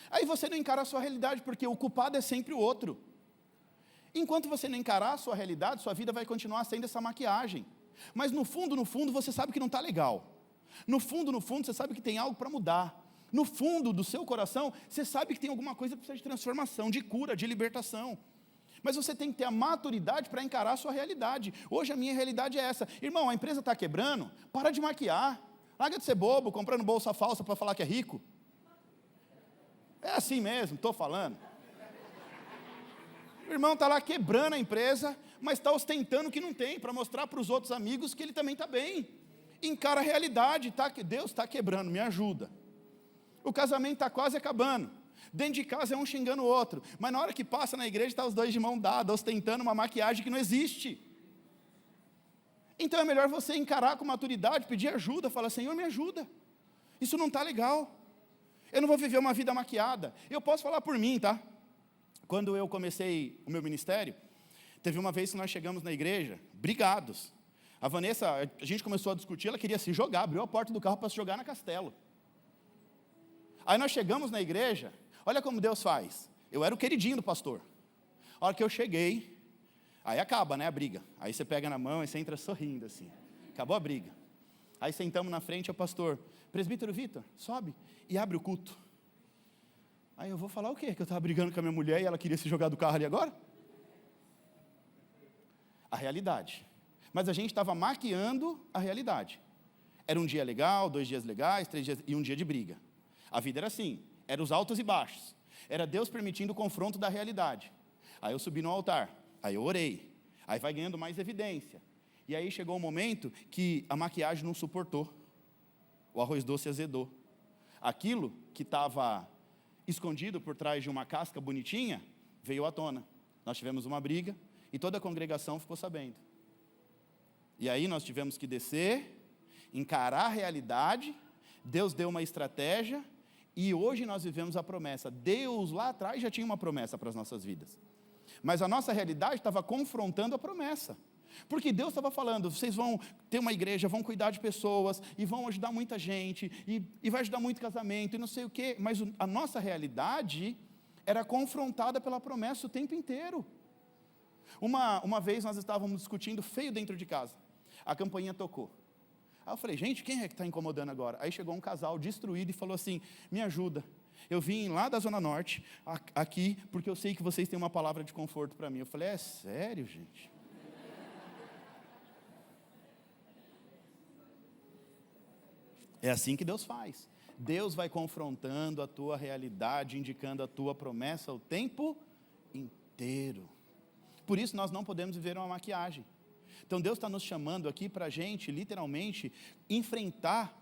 Aí você não encara a sua realidade, porque o culpado é sempre o outro. Enquanto você não encarar a sua realidade, sua vida vai continuar sendo essa maquiagem. Mas no fundo, você sabe que não está legal. No fundo, você sabe que tem algo para mudar. No fundo do seu coração, você sabe que tem alguma coisa que precisa de transformação, de cura, de libertação. Mas você tem que ter a maturidade para encarar a sua realidade. Hoje a minha realidade é essa. Irmão, a empresa está quebrando, para de maquiar. Larga de ser bobo, comprando bolsa falsa para falar que é rico. É assim mesmo, estou falando. O irmão está lá quebrando a empresa, mas está ostentando que não tem, para mostrar para os outros amigos que ele também está bem. Encara a realidade, Deus está quebrando, me ajuda. O casamento está quase acabando. Dentro de casa é um xingando o outro. Mas na hora que passa na igreja, está os dois de mão dada, ostentando uma maquiagem que não existe. Então é melhor você encarar com maturidade, pedir ajuda, falar, Senhor, me ajuda. Isso não está legal. Eu não vou viver uma vida maquiada. Eu posso falar por mim, tá? Quando eu comecei o meu ministério, teve uma vez que nós chegamos na igreja, brigados. A Vanessa, a gente começou a discutir, ela queria se jogar, abriu a porta do carro para se jogar na Castelo. Aí nós chegamos na igreja, olha como Deus faz. Eu era o queridinho do pastor. A hora que eu cheguei, aí acaba, né, a briga. Aí você pega na mão e você entra sorrindo assim. Acabou a briga. Aí sentamos na frente, o pastor, presbítero Vitor, sobe e abre o culto. Aí eu vou falar o quê? Que eu estava brigando com a minha mulher e ela queria se jogar do carro ali agora? A realidade. Mas a gente estava maquiando a realidade. Era um dia legal, 2 dias legais, 3 dias e um dia de briga. A vida era assim, era os altos e baixos. Era Deus permitindo o confronto da realidade. Aí eu subi no altar, aí eu orei, aí vai ganhando mais evidência. E aí chegou um momento que a maquiagem não suportou. O arroz doce azedou. Aquilo que estava escondido por trás de uma casca bonitinha, veio à tona. Nós tivemos uma briga e toda a congregação ficou sabendo. E aí nós tivemos que descer, encarar a realidade, Deus deu uma estratégia, e hoje nós vivemos a promessa. Deus lá atrás já tinha uma promessa para as nossas vidas. Mas a nossa realidade estava confrontando a promessa. Porque Deus estava falando, vocês vão ter uma igreja, vão cuidar de pessoas, e vão ajudar muita gente, e vai ajudar muito casamento, e não sei o quê. Mas a nossa realidade era confrontada pela promessa o tempo inteiro. Uma vez nós estávamos discutindo feio dentro de casa. A campainha tocou. Aí eu falei, gente, quem é que está incomodando agora? Aí chegou um casal destruído e falou assim, me ajuda. Eu vim lá da Zona Norte, aqui, porque eu sei que vocês têm uma palavra de conforto para mim. Eu falei, é sério, gente? É assim que Deus faz. Deus vai confrontando a tua realidade, indicando a tua promessa o tempo inteiro. Por isso nós não podemos viver uma maquiagem. Então Deus está nos chamando aqui para a gente, literalmente, enfrentar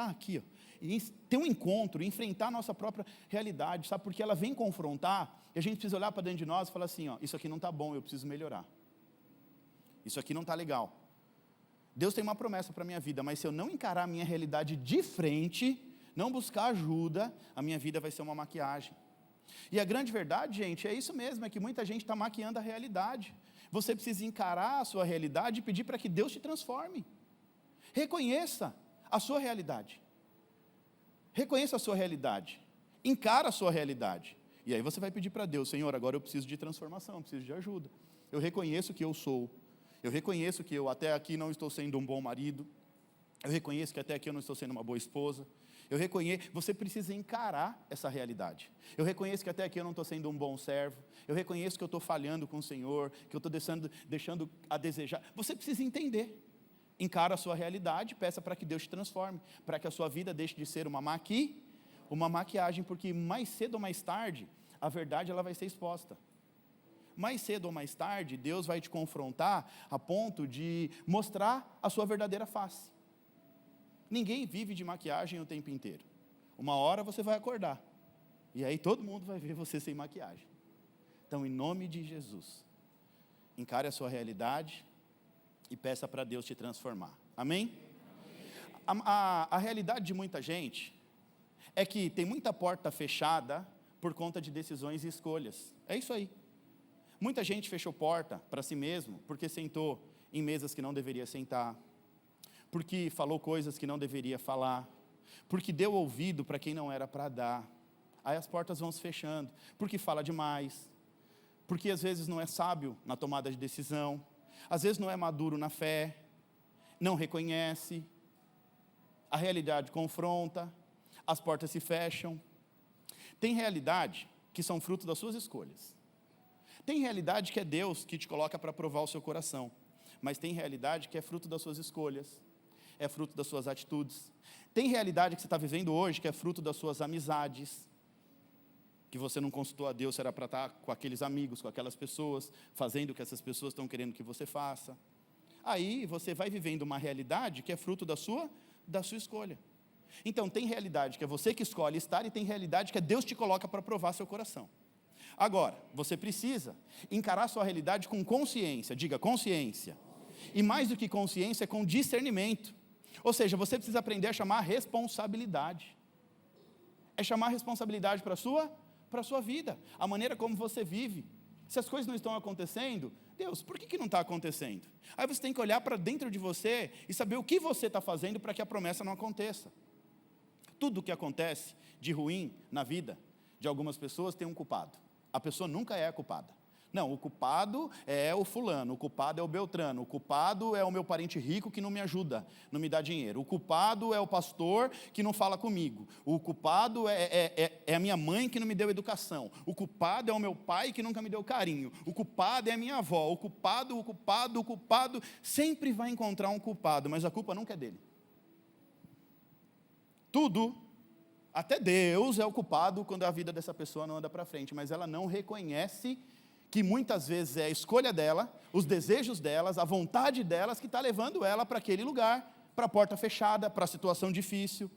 aqui, ó, e ter um encontro, enfrentar a nossa própria realidade, sabe? Porque ela vem confrontar, e a gente precisa olhar para dentro de nós e falar assim, ó, isso aqui não está bom, eu preciso melhorar. Isso aqui não está legal. Deus tem uma promessa para a minha vida, mas se eu não encarar a minha realidade de frente, não buscar ajuda, a minha vida vai ser uma maquiagem. E a grande verdade, gente, é isso mesmo, é que muita gente está maquiando a realidade. Você precisa encarar a sua realidade e pedir para que Deus te transforme. Reconheça a sua realidade. Reconheça a sua realidade. Encara a sua realidade. E aí você vai pedir para Deus, Senhor, agora eu preciso de transformação, eu preciso de ajuda. Eu reconheço que eu sou. Eu reconheço que eu até aqui não estou sendo um bom marido. Eu reconheço que até aqui eu não estou sendo uma boa esposa. Eu reconheço, você precisa encarar essa realidade. Eu reconheço que até aqui eu não estou sendo um bom servo. Eu reconheço que eu estou falhando com o Senhor, que eu estou deixando a desejar. Você precisa entender. Encara a sua realidade, peça para que Deus te transforme, para que a sua vida deixe de ser uma maquiagem, porque mais cedo ou mais tarde, a verdade ela vai ser exposta. Mais cedo ou mais tarde, Deus vai te confrontar a ponto de mostrar a sua verdadeira face. Ninguém vive de maquiagem o tempo inteiro. Uma hora você vai acordar. E aí todo mundo vai ver você sem maquiagem. Então, em nome de Jesus, encare a sua realidade e peça para Deus te transformar. Amém? A realidade de muita gente é que tem muita porta fechada por conta de decisões e escolhas. É isso aí. Muita gente fechou porta para si mesmo porque sentou em mesas que não deveria sentar, porque falou coisas que não deveria falar, porque deu ouvido para quem não era para dar. Aí as portas vão se fechando, porque fala demais, porque às vezes não é sábio na tomada de decisão, às vezes não é maduro na fé, não reconhece, a realidade confronta, as portas se fecham. Tem realidade que são fruto das suas escolhas. Tem realidade que é Deus que te coloca para provar o seu coração, mas tem realidade que é fruto das suas escolhas, é fruto das suas atitudes. Tem realidade que você está vivendo hoje que é fruto das suas amizades, que você não consultou a Deus se era para estar com aqueles amigos, com aquelas pessoas, fazendo o que essas pessoas estão querendo que você faça. Aí você vai vivendo uma realidade que é fruto da sua escolha. Então tem realidade que é você que escolhe estar e tem realidade que é Deus te coloca para provar seu coração. Agora, você precisa encarar sua realidade com consciência, diga consciência. E mais do que consciência, é com discernimento. Ou seja, você precisa aprender a chamar responsabilidade. É chamar responsabilidade para a sua vida, a maneira como você vive. Se as coisas não estão acontecendo, Deus, por que não está acontecendo? Aí você tem que olhar para dentro de você e saber o que você está fazendo para que a promessa não aconteça. Tudo o que acontece de ruim na vida de algumas pessoas tem um culpado. A pessoa nunca é a culpada. Não, o culpado é o fulano, o culpado é o Beltrano, o culpado é o meu parente rico que não me ajuda, não me dá dinheiro, o culpado é o pastor que não fala comigo, o culpado é a minha mãe que não me deu educação, o culpado é o meu pai que nunca me deu carinho, o culpado é a minha avó, o culpado, sempre vai encontrar um culpado, mas a culpa nunca é dele. Tudo, até Deus é o culpado quando a vida dessa pessoa não anda para frente, mas ela não reconhece que muitas vezes é a escolha dela, os desejos delas, a vontade delas que está levando ela para aquele lugar, para a porta fechada, para a situação difícil.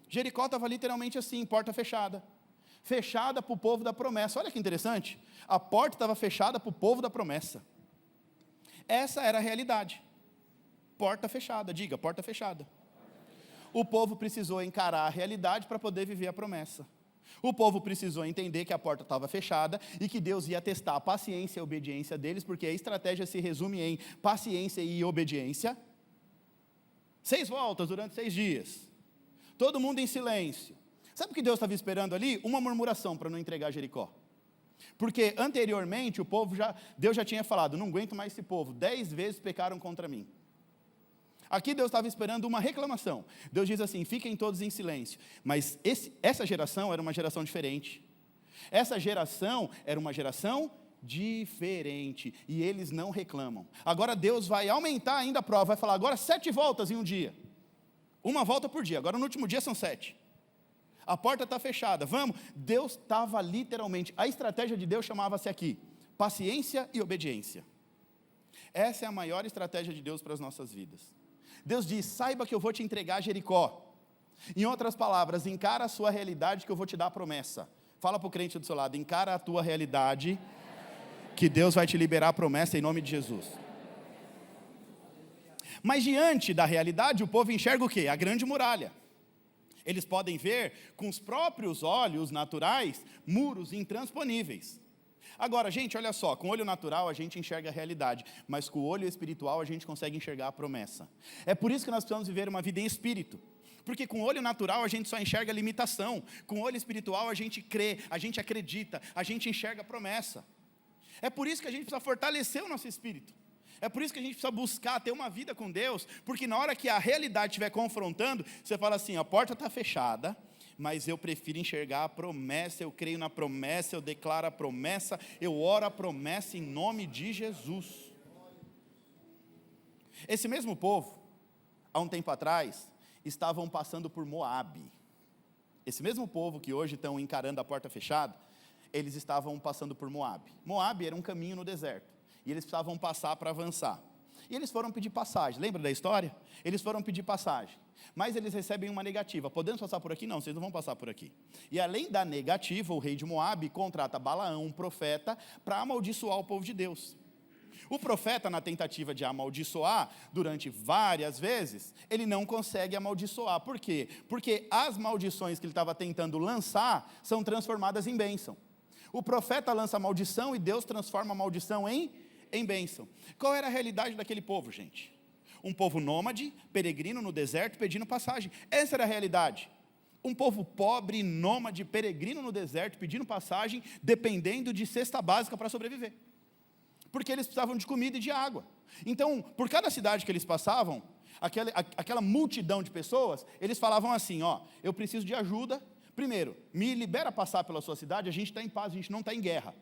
Jericó estava literalmente assim, porta fechada. Fechada para o povo da promessa. Olha que interessante, a porta estava fechada para o povo da promessa. Essa era a realidade. Porta fechada, diga, porta fechada. O povo precisou encarar a realidade para poder viver a promessa. O povo precisou entender que a porta estava fechada e que Deus ia testar a paciência e a obediência deles, porque a estratégia se resume em paciência e obediência. 6 voltas durante 6 dias. Todo mundo em silêncio. Sabe o que Deus estava esperando ali? Uma murmuração para não entregar Jericó. Porque anteriormente Deus já tinha falado, não aguento mais esse povo, 10 vezes pecaram contra mim. Aqui Deus estava esperando uma reclamação. Deus diz assim, fiquem todos em silêncio. Mas essa geração era uma geração diferente. Essa geração era uma geração diferente. E eles não reclamam. Agora Deus vai aumentar ainda a prova. Vai falar agora 7 voltas em um dia. 1 volta por dia. Agora no último dia são 7. A porta está fechada. Vamos. Deus estava literalmente. A estratégia de Deus chamava-se aqui paciência e obediência. Essa é a maior estratégia de Deus para as nossas vidas. Deus diz, saiba que eu vou te entregar Jericó. Em outras palavras, encara a sua realidade que eu vou te dar a promessa. Fala para o crente do seu lado, encara a tua realidade que Deus vai te liberar a promessa em nome de Jesus. Mas diante da realidade, o povo enxerga o quê? A grande muralha. Eles podem ver com os próprios olhos naturais muros intransponíveis. Agora, gente, olha só, com o olho natural a gente enxerga a realidade, mas com o olho espiritual a gente consegue enxergar a promessa. É por isso que nós precisamos viver uma vida em espírito, porque com o olho natural a gente só enxerga a limitação, com o olho espiritual a gente crê, a gente acredita, a gente enxerga a promessa. É por isso que a gente precisa fortalecer o nosso espírito. É por isso que a gente precisa buscar ter uma vida com Deus, porque na hora que a realidade estiver confrontando, você fala assim, a porta está fechada, mas eu prefiro enxergar a promessa, eu creio na promessa, eu declaro a promessa, eu oro a promessa em nome de Jesus. Esse mesmo povo, há um tempo atrás, estavam passando por Moabe. Esse mesmo povo que hoje estão encarando a porta fechada, eles estavam passando por Moabe. Moabe era um caminho no deserto, e eles precisavam passar para avançar. E eles foram pedir passagem, lembra da história? Eles foram pedir passagem, mas eles recebem uma negativa. Podemos passar por aqui? Não, vocês não vão passar por aqui. E além da negativa, o rei de Moabe contrata Balaão, um profeta, para amaldiçoar o povo de Deus. O profeta, na tentativa de amaldiçoar, durante várias vezes, ele não consegue amaldiçoar. Por quê? Porque as maldições que ele estava tentando lançar são transformadas em bênção. O profeta lança a maldição e Deus transforma a maldição em bênção. Qual era a realidade daquele povo, gente? Um povo nômade, peregrino no deserto, pedindo passagem. Essa era a realidade. Um povo pobre, nômade, peregrino no deserto, pedindo passagem, dependendo de cesta básica para sobreviver. Porque eles precisavam de comida e de água. Então, por cada cidade que eles passavam, aquela multidão de pessoas, eles falavam assim, ó, eu preciso de ajuda, primeiro, me libera passar pela sua cidade, a gente está em paz, a gente não está em guerra.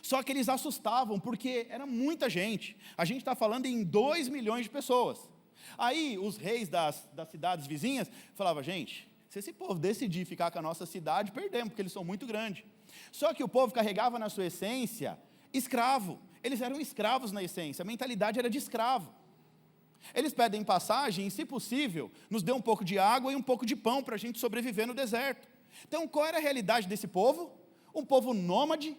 Só que eles assustavam, porque era muita gente, a gente está falando em 2 milhões de pessoas. Aí, os reis das cidades vizinhas falavam, gente, se esse povo decidir ficar com a nossa cidade, perdemos, porque eles são muito grandes. Só que o povo carregava na sua essência escravo. Eles eram escravos na essência, a mentalidade era de escravo. Eles pedem passagem e, se possível, nos dê um pouco de água e um pouco de pão para a gente sobreviver no deserto. Então, qual era a realidade desse povo? Um povo nômade,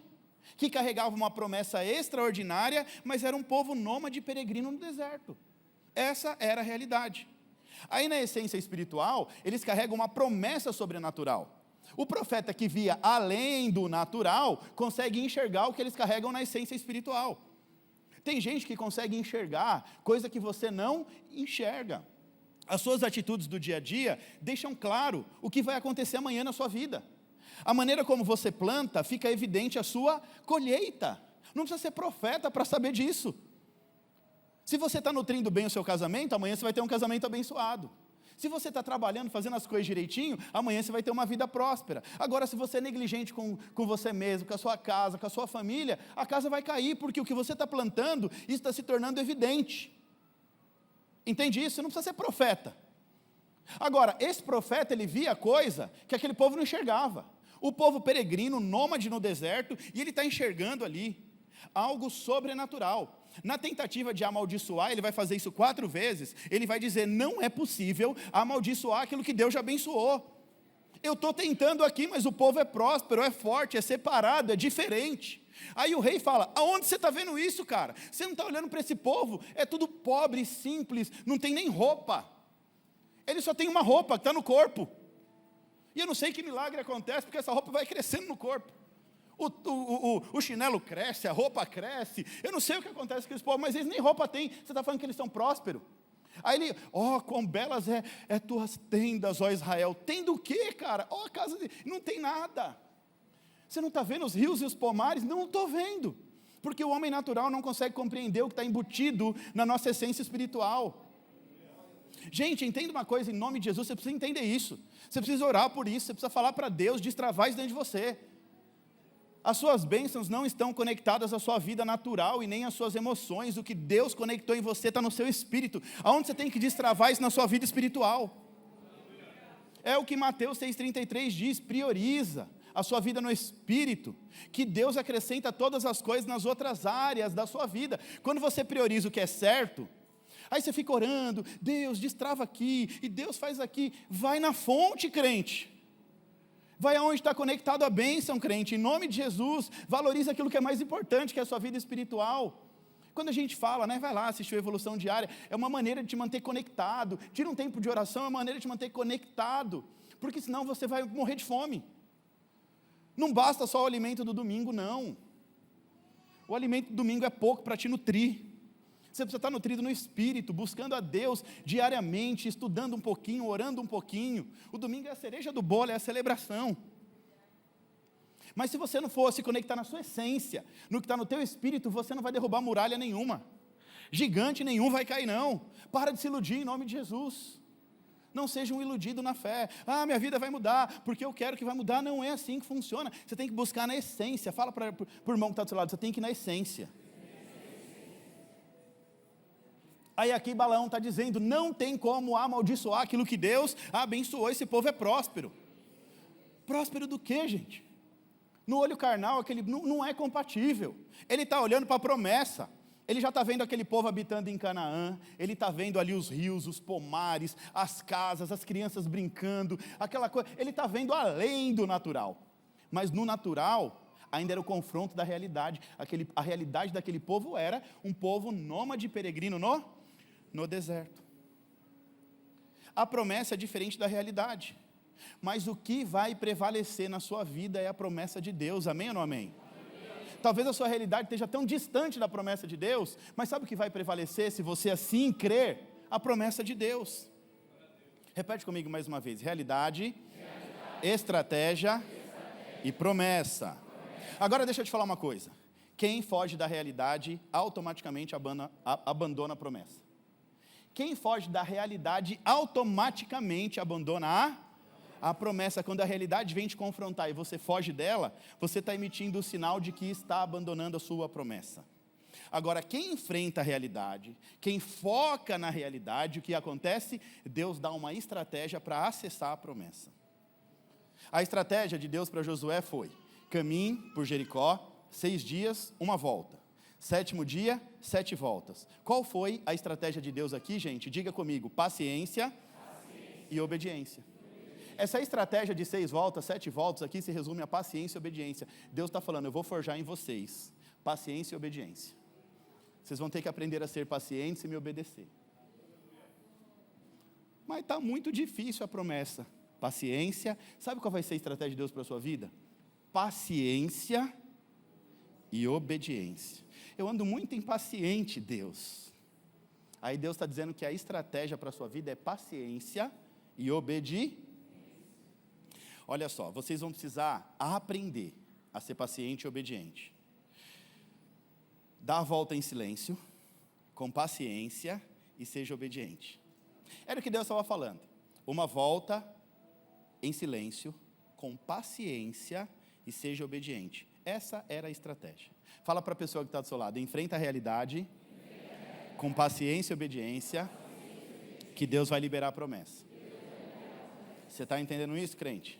que carregava uma promessa extraordinária, mas era um povo nômade peregrino no deserto. Essa era a realidade. Aí, na essência espiritual, eles carregam uma promessa sobrenatural. O profeta que via além do natural, consegue enxergar o que eles carregam na essência espiritual. Tem gente que consegue enxergar coisa que você não enxerga. As suas atitudes do dia a dia deixam claro o que vai acontecer amanhã na sua vida. A maneira como você planta, fica evidente a sua colheita. Não precisa ser profeta para saber disso. Se você está nutrindo bem o seu casamento, amanhã você vai ter um casamento abençoado. Se você está trabalhando, fazendo as coisas direitinho, amanhã você vai ter uma vida próspera. Agora, se você é negligente com você mesmo, com a sua casa, com a sua família, a casa vai cair, porque o que você está plantando, isso está se tornando evidente. Entende isso? Você não precisa ser profeta. Agora, esse profeta, ele via coisa que aquele povo não enxergava. O povo peregrino, nômade no deserto, e ele está enxergando ali algo sobrenatural. Na tentativa de amaldiçoar, ele vai fazer isso 4 vezes, ele vai dizer, não é possível amaldiçoar aquilo que Deus já abençoou. Eu estou tentando aqui, mas o povo é próspero, é forte, é separado, é diferente. Aí o rei fala, aonde você está vendo isso, cara? Você não está olhando para esse povo? É tudo pobre, simples, não tem nem roupa. Ele só tem uma roupa que está no corpo. E eu não sei que milagre acontece, porque essa roupa vai crescendo no corpo. O chinelo cresce, a roupa cresce, eu não sei o que acontece com esse povo, mas eles nem roupa têm, você está falando que eles são prósperos. Aí ele, quão belas é tuas tendas, ó Israel. Tenda o quê, cara? A casa não tem nada. Você não está vendo os rios e os pomares? Não estou vendo, porque o homem natural não consegue compreender o que está embutido na nossa essência espiritual. Gente, entenda uma coisa, em nome de Jesus, você precisa entender isso, você precisa orar por isso, você precisa falar para Deus, destravar isso dentro de você. As suas bênçãos não estão conectadas à sua vida natural e nem às suas emoções. O que Deus conectou em você está no seu espírito. Aonde você tem que destravar isso na sua vida espiritual? É o que Mateus 6,33 diz, prioriza a sua vida no espírito, que Deus acrescenta todas as coisas nas outras áreas da sua vida. Quando você prioriza o que é certo, aí você fica orando, Deus destrava aqui, e Deus faz aqui, vai na fonte, crente. Vai aonde está conectado a bênção, crente, em nome de Jesus, valoriza aquilo que é mais importante, que é a sua vida espiritual. Quando a gente fala, vai lá assistir a Evolução Diária, é uma maneira de te manter conectado, tira um tempo de oração, é uma maneira de te manter conectado, porque senão você vai morrer de fome. Não basta só o alimento do domingo, não. O alimento do domingo é pouco para te nutrir. Você precisa estar nutrido no espírito, buscando a Deus diariamente, estudando um pouquinho, orando um pouquinho. O domingo é a cereja do bolo, é a celebração. Mas se você não for se conectar na sua essência, no que está no teu espírito, você não vai derrubar muralha nenhuma. Gigante nenhum vai cair, não. Para de se iludir em nome de Jesus. Não seja um iludido na fé. Minha vida vai mudar, porque eu quero que vai mudar. Não é assim que funciona. Você tem que buscar na essência. Fala para o irmão que está do seu lado, você tem que ir na essência. Aí aqui Balaão está dizendo, não tem como amaldiçoar aquilo que Deus abençoou, esse povo é próspero. Próspero do quê, gente? No olho carnal, aquele não é compatível. Ele está olhando para a promessa. Ele já está vendo aquele povo habitando em Canaã, ele está vendo ali os rios, os pomares, as casas, as crianças brincando, aquela coisa, ele está vendo além do natural. Mas no natural, ainda era o confronto da realidade. A realidade daquele povo era um povo nômade peregrino no deserto. A promessa é diferente da realidade, mas o que vai prevalecer na sua vida é a promessa de Deus, amém ou não amém? Talvez a sua realidade esteja tão distante da promessa de Deus, mas sabe o que vai prevalecer se você assim crer? A promessa de Deus. Repete comigo mais uma vez, realidade estratégia e promessa. Agora deixa eu te falar uma coisa. Quem foge da realidade automaticamente abandona a promessa. Quem foge da realidade automaticamente abandona a promessa. Quando a realidade vem te confrontar e você foge dela, você está emitindo o sinal de que está abandonando a sua promessa. Agora, quem enfrenta a realidade, quem foca na realidade, o que acontece? Deus dá uma estratégia para acessar a promessa. A estratégia de Deus para Josué foi: caminhe por Jericó, 6 dias, 1 volta. 7º dia, 7 voltas. Qual foi a estratégia de Deus aqui, gente? Diga comigo: paciência e obediência. Essa estratégia de 6 voltas, 7 voltas, aqui se resume a paciência e obediência. Deus está falando: eu vou forjar em vocês paciência e obediência. Vocês vão ter que aprender a ser pacientes e me obedecer. Mas está muito difícil a promessa. Paciência. Sabe qual vai ser a estratégia de Deus para a sua vida? Paciência e obediência. Eu ando muito impaciente, Deus. Aí Deus está dizendo que a estratégia para a sua vida é paciência e obediência. Olha só, vocês vão precisar aprender a ser paciente e obediente. Dá a volta em silêncio, com paciência e seja obediente. Era o que Deus estava falando. Uma volta em silêncio, com paciência e seja obediente. Essa era a estratégia. Fala para a pessoa que está do seu lado: enfrenta a realidade, com paciência e obediência, que Deus vai liberar a promessa. Você está entendendo isso, crente?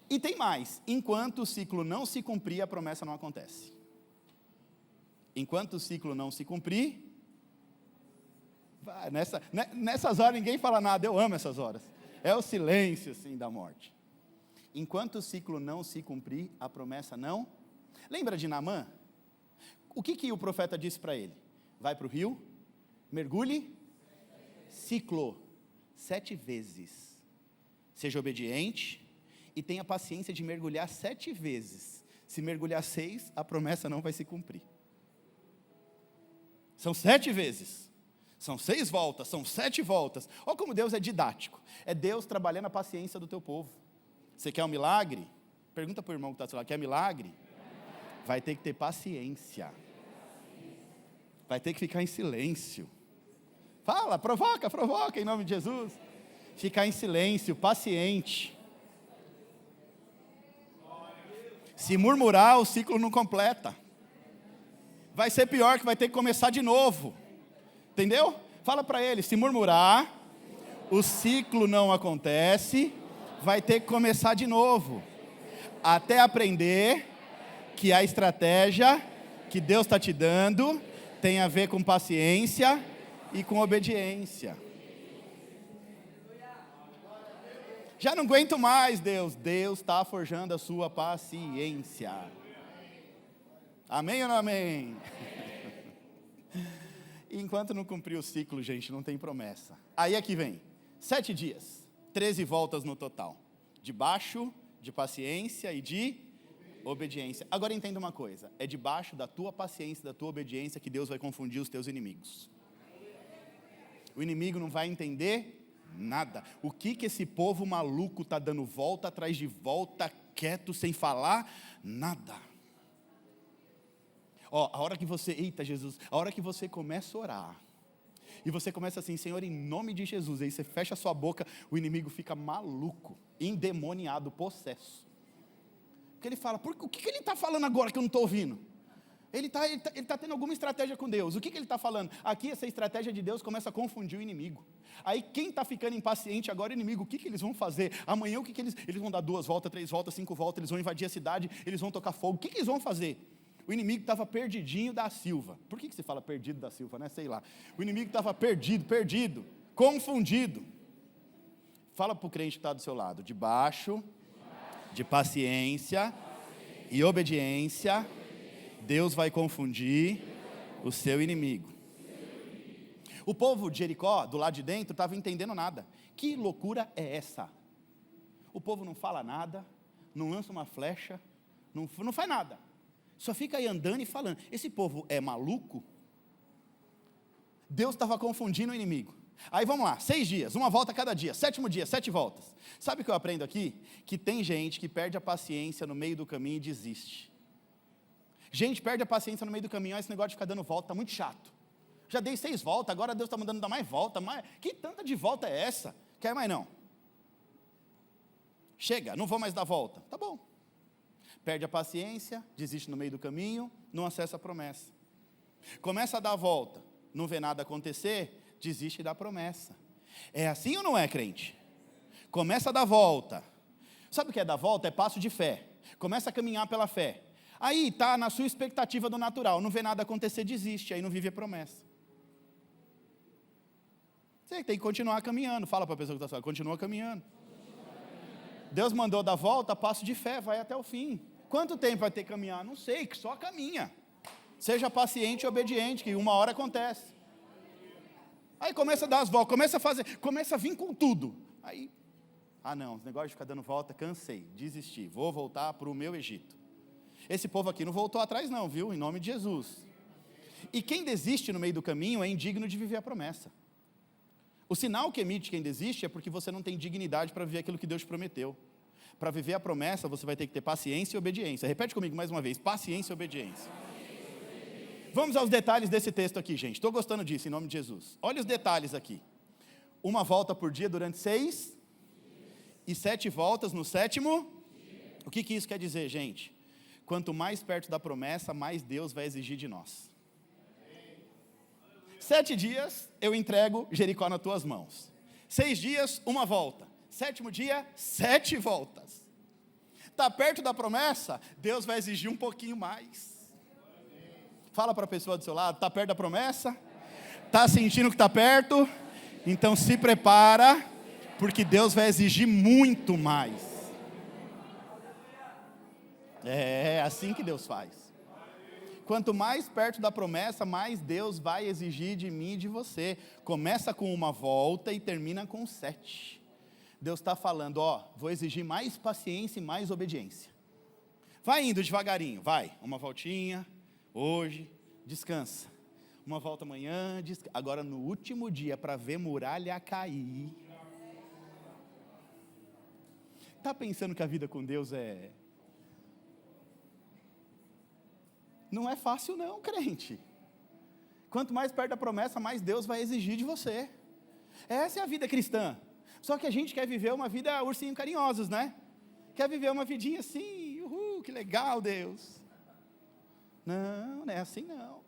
E tem mais: enquanto o ciclo não se cumprir, a promessa não acontece. Enquanto o ciclo não se cumprir, nessas horas ninguém fala nada. Eu amo essas horas. É o silêncio assim da morte. Enquanto o ciclo não se cumprir, a promessa não. Lembra de Naamã? O que o profeta disse para ele? Vai para o rio, mergulhe, ciclo, 7 vezes. Seja obediente e tenha paciência de mergulhar 7 vezes. Se mergulhar 6, a promessa não vai se cumprir. São 7 vezes. São 6 voltas, são 7 voltas. Olha como Deus é didático. É Deus trabalhando a paciência do teu povo. Você quer um milagre? Pergunta para o irmão que está do seu lado: quer milagre? Vai ter que ter paciência. Vai ter que ficar em silêncio. Fala, provoca em nome de Jesus. Ficar em silêncio, paciente. Se murmurar, o ciclo não completa. Vai ser pior, que vai ter que começar de novo. Entendeu? Fala para ele: se murmurar, o ciclo não acontece, vai ter que começar de novo. Até aprender que a estratégia que Deus está te dando tem a ver com paciência e com obediência. Já não aguento mais, Deus. Deus está forjando a sua paciência. Amém ou não amém? Enquanto não cumprir o ciclo, gente, não tem promessa. Aí aqui vem 7 dias, 13 voltas no total. Debaixo de paciência e de obediência. Agora entenda uma coisa: é debaixo da tua paciência, da tua obediência, que Deus vai confundir os teus inimigos. O inimigo não vai entender nada. O que esse povo maluco está dando volta atrás de volta, quieto, sem falar nada. A hora que você, eita Jesus, a hora que você começa a orar, e você começa assim: Senhor, em nome de Jesus, aí você fecha a sua boca, o inimigo fica maluco, endemoniado, possesso. Porque ele fala: o que ele está falando agora que eu não estou ouvindo? Ele tá tendo alguma estratégia com Deus. O que ele está falando? Aqui essa estratégia de Deus começa a confundir o inimigo. Aí quem está ficando impaciente agora é o inimigo. O que eles vão fazer? Amanhã eles vão dar 2 voltas, 3 voltas, 5 voltas, eles vão invadir a cidade, eles vão tocar fogo. O que eles vão fazer? O inimigo estava perdidinho da Silva. Por que você fala perdido da Silva, né? Sei lá. O inimigo estava perdido, confundido. Fala para o crente que está do seu lado: debaixo de paciência e obediência, Deus vai confundir o seu inimigo. O povo de Jericó, do lado de dentro, estava entendendo nada. Que loucura é essa? O povo não fala nada, não lança uma flecha, não faz nada. Só fica aí andando e falando. Esse povo é maluco? Deus estava confundindo o inimigo. Aí vamos lá, 6 dias, uma volta a cada dia, 7º dia, 7 voltas. Sabe o que eu aprendo aqui? Que tem gente que perde a paciência no meio do caminho e desiste. Gente, perde a paciência no meio do caminho, esse negócio de ficar dando volta está muito chato. Já dei 6 voltas, agora Deus está mandando dar mais volta, que tanta de volta é essa? Quer mais não? Chega, não vou mais dar volta. Tá bom. Perde a paciência, desiste no meio do caminho, não acessa a promessa. Começa a dar a volta, não vê nada acontecer, desiste da promessa. É assim ou não é, crente? Começa a dar volta. Sabe o que é dar volta? É passo de fé. Começa a caminhar pela fé. Aí está na sua expectativa do natural, não vê nada acontecer, desiste, aí não vive a promessa. Você tem que continuar caminhando. Fala para a pessoa que está falando, continua caminhando. Deus mandou dar volta, passo de fé, vai até o fim. Quanto tempo vai ter que caminhar? Não sei, que só caminha. Seja paciente e obediente, que uma hora acontece. Aí começa a dar as voltas, começa a vir com tudo. Aí, não, esse negócio de ficar dando volta, cansei, desisti, vou voltar para o meu Egito. Esse povo aqui não voltou atrás não, viu? Em nome de Jesus. E quem desiste no meio do caminho é indigno de viver a promessa. O sinal que emite quem desiste é porque você não tem dignidade para viver aquilo que Deus te prometeu. Para viver a promessa, você vai ter que ter paciência e obediência. Repete comigo mais uma vez, paciência e obediência. Vamos aos detalhes desse texto aqui, gente. Estou gostando disso, em nome de Jesus. Olha os detalhes aqui. 1 volta por dia durante 6, e 7 voltas no 7º. O que isso quer dizer, gente? Quanto mais perto da promessa, mais Deus vai exigir de nós. 7 dias, eu entrego Jericó nas tuas mãos. 6 dias, 1 volta. 7º dia, 7 voltas. Está perto da promessa, Deus vai exigir um pouquinho mais. Fala para a pessoa do seu lado, está perto da promessa? Está sentindo que está perto? Então se prepara, porque Deus vai exigir muito mais. É assim que Deus faz. Quanto mais perto da promessa, mais Deus vai exigir de mim e de você. Começa com 1 volta e termina com 7. Deus está falando, vou exigir mais paciência e mais obediência. Vai indo devagarinho, vai. 1 voltinha, hoje, descansa. 1 volta amanhã, agora no último dia, para ver muralha cair. Está pensando que a vida com Deus não é fácil não, crente. Quanto mais perto da promessa, mais Deus vai exigir de você. Essa é a vida cristã. Só que a gente quer viver uma vida ursinho carinhosos, né? Quer viver uma vidinha assim, que legal, Deus. Não é assim não.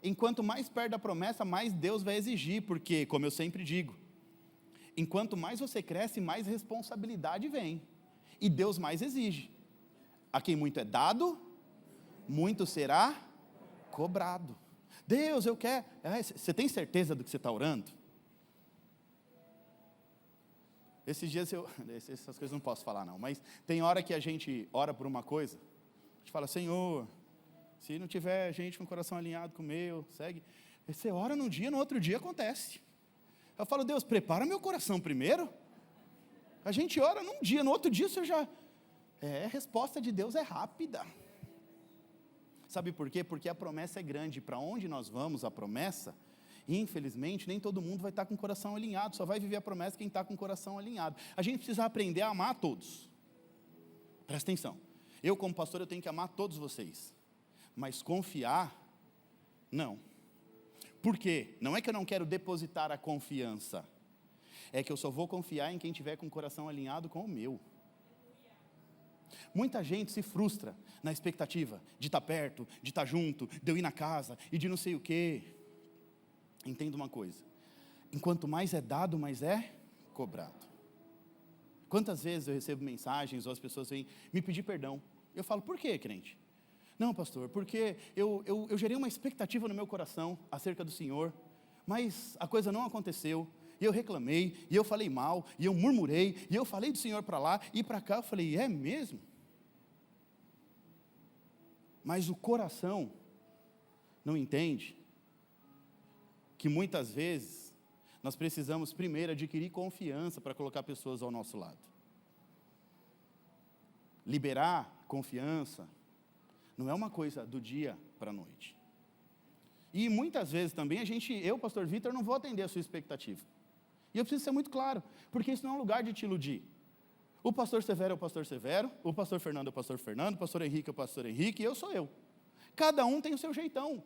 Enquanto mais perto da promessa, mais Deus vai exigir, porque, como eu sempre digo, enquanto mais você cresce, mais responsabilidade vem. E Deus mais exige. A quem muito é dado, muito será cobrado. Deus, eu quero. Você tem certeza do que você está orando? Esses dias essas coisas não posso falar não, mas tem hora que a gente ora por uma coisa, a gente fala, Senhor, se não tiver gente com o coração alinhado com o meu, segue. Você ora num dia, no outro dia acontece. Eu falo, Deus, prepara meu coração primeiro. A gente ora num dia, no outro dia você já... a resposta de Deus é rápida. Sabe por quê? Porque a promessa é grande. Para onde nós vamos, a promessa, infelizmente, nem todo mundo vai estar com o coração alinhado. Só vai viver a promessa quem está com o coração alinhado. A gente precisa aprender a amar a todos. Presta atenção. Eu, como pastor, eu tenho que amar todos vocês. Mas confiar, não. Por quê? Não é que eu não quero depositar a confiança. É que eu só vou confiar em quem tiver com o coração alinhado com o meu. Muita gente se frustra na expectativa de estar perto, de estar junto, de eu ir na casa e de não sei o quê. Entenda uma coisa, enquanto mais é dado, mais é cobrado. Quantas vezes eu recebo mensagens ou as pessoas vêm me pedir perdão. Eu falo, por quê, crente? Não, pastor, porque eu gerei uma expectativa no meu coração acerca do Senhor, mas a coisa não aconteceu. E eu reclamei, e eu falei mal, e eu murmurei, e eu falei do Senhor para lá e para cá. Eu falei, é mesmo? Mas o coração não entende que muitas vezes nós precisamos primeiro adquirir confiança para colocar pessoas ao nosso lado. Liberar confiança não é uma coisa do dia para a noite. E muitas vezes também eu, pastor Vitor, não vou atender a sua expectativa. E eu preciso ser muito claro, porque isso não é um lugar de te iludir. O pastor Severo é o pastor Severo, o pastor Fernando é o pastor Fernando, o pastor Henrique é o pastor Henrique, e eu sou eu. Cada um tem o seu jeitão.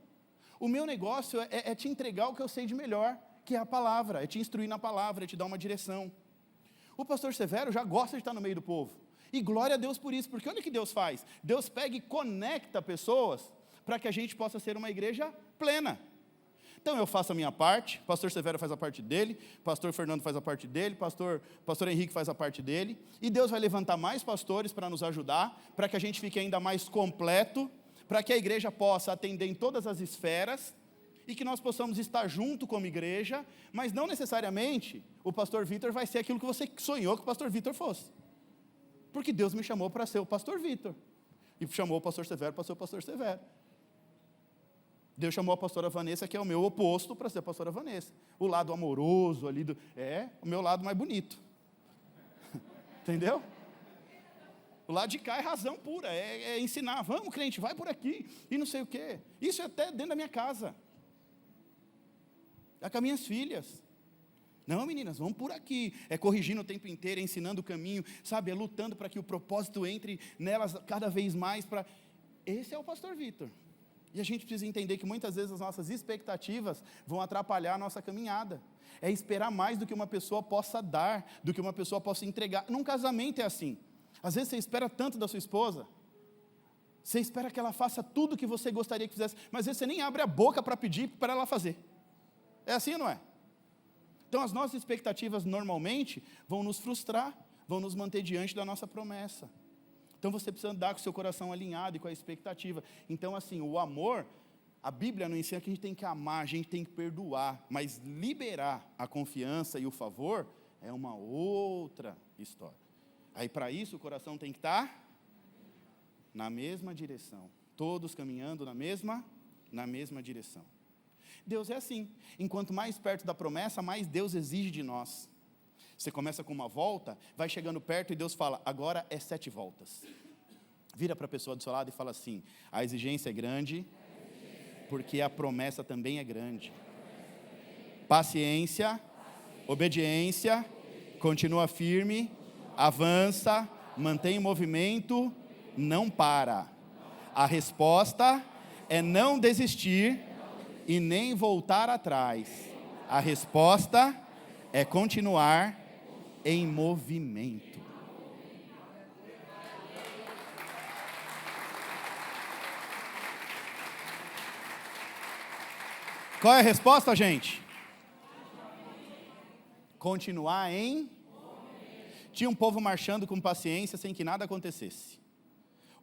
O meu negócio é te entregar o que eu sei de melhor, que é a palavra, é te instruir na palavra, é te dar uma direção. O pastor Severo já gosta de estar no meio do povo. E glória a Deus por isso, porque olha o que Deus faz. Deus pega e conecta pessoas para que a gente possa ser uma igreja plena. Então eu faço a minha parte, pastor Severo faz a parte dele, pastor Fernando faz a parte dele, pastor Henrique faz a parte dele, e Deus vai levantar mais pastores para nos ajudar, para que a gente fique ainda mais completo, para que a igreja possa atender em todas as esferas, e que nós possamos estar junto como igreja, mas não necessariamente o pastor Vitor vai ser aquilo que você sonhou que o pastor Vitor fosse. Porque Deus me chamou para ser o pastor Vitor, e chamou o pastor Severo para ser o pastor Severo. Deus chamou a pastora Vanessa, que é o meu oposto, para ser a pastora Vanessa. O lado amoroso ali, o meu lado mais bonito. Entendeu? O lado de cá é razão pura, é ensinar. Vamos, crente, vai por aqui, e não sei o quê. Isso é até dentro da minha casa. É com as minhas filhas. Não, meninas, vamos por aqui. É corrigindo o tempo inteiro, é ensinando o caminho, sabe? É lutando para que o propósito entre nelas cada vez mais. Esse é o pastor Vitor. E a gente precisa entender que muitas vezes as nossas expectativas vão atrapalhar a nossa caminhada. É esperar mais do que uma pessoa possa dar, do que uma pessoa possa entregar. Num casamento é assim. Às vezes você espera tanto da sua esposa, você espera que ela faça tudo o que você gostaria que fizesse, mas às vezes você nem abre a boca para pedir para ela fazer. É assim ou não é? Então as nossas expectativas normalmente vão nos frustrar, vão nos manter diante da nossa promessa. Então você precisa andar com o seu coração alinhado e com a expectativa. Então assim, o amor, a Bíblia não ensina que a gente tem que amar, a gente tem que perdoar, mas liberar a confiança e o favor é uma outra história. Aí para isso o coração tem que estar na mesma direção, todos caminhando na mesma direção. Deus é assim, enquanto mais perto da promessa, mais Deus exige de nós. Você começa com uma volta, vai chegando perto e Deus fala, agora é 7 voltas. Vira para a pessoa do seu lado e fala assim, a exigência é grande, porque a promessa também é grande. Paciência, obediência, continua firme, avança, mantém o movimento, não para. A resposta é não desistir e nem voltar atrás. A resposta é continuar em movimento. Qual é a resposta, gente? Continuar em... Tinha um povo marchando com paciência sem que nada acontecesse.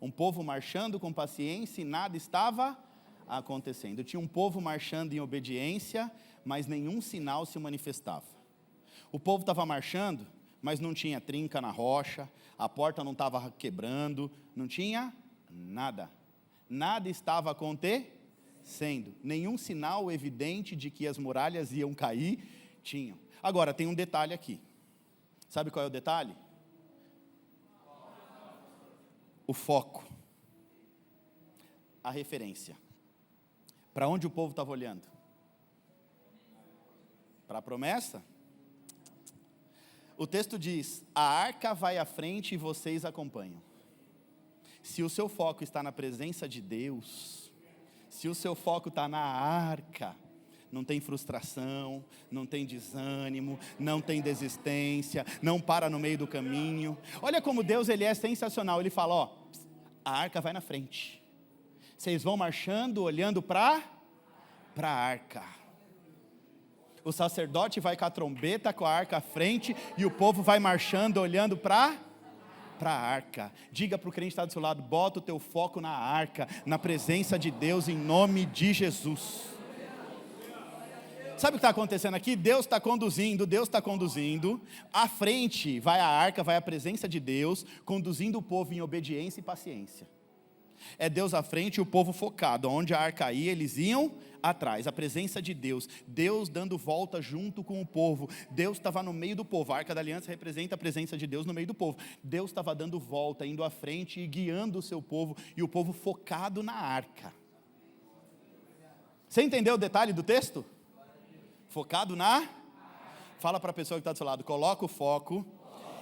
Um povo marchando com paciência e nada estava acontecendo. Tinha um povo marchando em obediência, mas nenhum sinal se manifestava. O povo estava marchando, mas não tinha trinca na rocha, a porta não estava quebrando, não tinha nada. Nada estava acontecendo. Nenhum sinal evidente de que as muralhas iam cair, tinham. Agora, tem um detalhe aqui. Sabe qual é o detalhe? O foco. A referência. Para onde o povo estava olhando? Para a promessa? O texto diz, a arca vai à frente e vocês acompanham. Se o seu foco está na presença de Deus, se o seu foco está na arca, não tem frustração, não tem desânimo, não tem desistência, não para no meio do caminho. Olha como Deus ele é sensacional, ele fala, ó, a arca vai na frente. Vocês vão marchando, olhando para a arca. O sacerdote vai com a trombeta, com a arca à frente, e o povo vai marchando, olhando para a arca. Diga para o crente que está do seu lado, bota o teu foco na arca, na presença de Deus, em nome de Jesus. Sabe o que está acontecendo aqui? Deus está conduzindo, à frente vai a arca, vai a presença de Deus, conduzindo o povo em obediência e paciência. É Deus à frente e o povo focado, onde a arca ia, eles iam atrás, a presença de Deus, Deus dando volta junto com o povo, Deus estava no meio do povo, a arca da aliança representa a presença de Deus no meio do povo, Deus estava dando volta, indo à frente e guiando o seu povo, e o povo focado na arca. Você entendeu o detalhe do texto? Focado na... Fala para a pessoa que está do seu lado, coloca o foco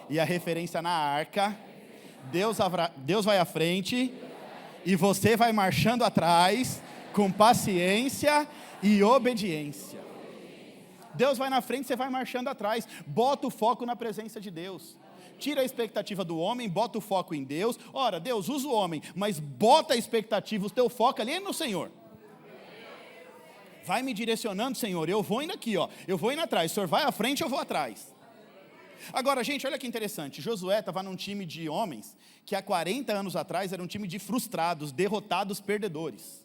e a referência na arca. Deus vai à frente e você vai marchando atrás com paciência e obediência. Deus vai na frente, você vai marchando atrás. Bota o foco na presença de Deus. Tira a expectativa do homem, bota o foco em Deus. Ora, Deus, usa o homem, mas bota a expectativa, o teu foco ali no Senhor. Vai me direcionando, Senhor, eu vou indo aqui, ó. Eu vou indo atrás, o Senhor vai à frente, eu vou atrás. Agora, gente, olha que interessante. Josué estava num time de homens que há 40 anos atrás era um time de frustrados, derrotados, perdedores.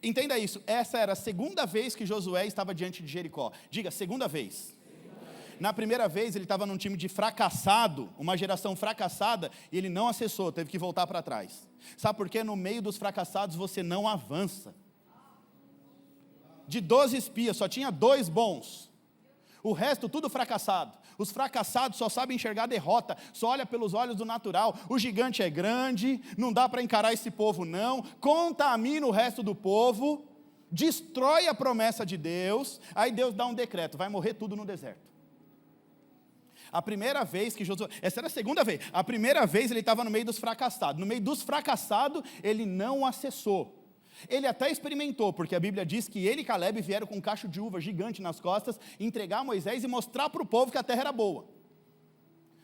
Entenda isso, essa era a segunda vez que Josué estava diante de Jericó. Diga, segunda vez. Na primeira vez ele estava num time de fracassado, uma geração fracassada, e ele não acessou, teve que voltar para trás. Sabe por quê? No meio dos fracassados você não avança. De 12 espias, só tinha 2 bons. O resto tudo fracassado. Os fracassados só sabem enxergar derrota, só olha pelos olhos do natural. O gigante é grande, não dá para encarar esse povo não, contamina o resto do povo, destrói a promessa de Deus, aí Deus dá um decreto, vai morrer tudo no deserto. A primeira vez que Josué, essa era a segunda vez, a primeira vez ele estava no meio dos fracassados, no meio dos fracassados ele não acessou. Ele até experimentou, porque a Bíblia diz que ele e Caleb vieram com um cacho de uva gigante nas costas, entregar a Moisés e mostrar para o povo que a terra era boa.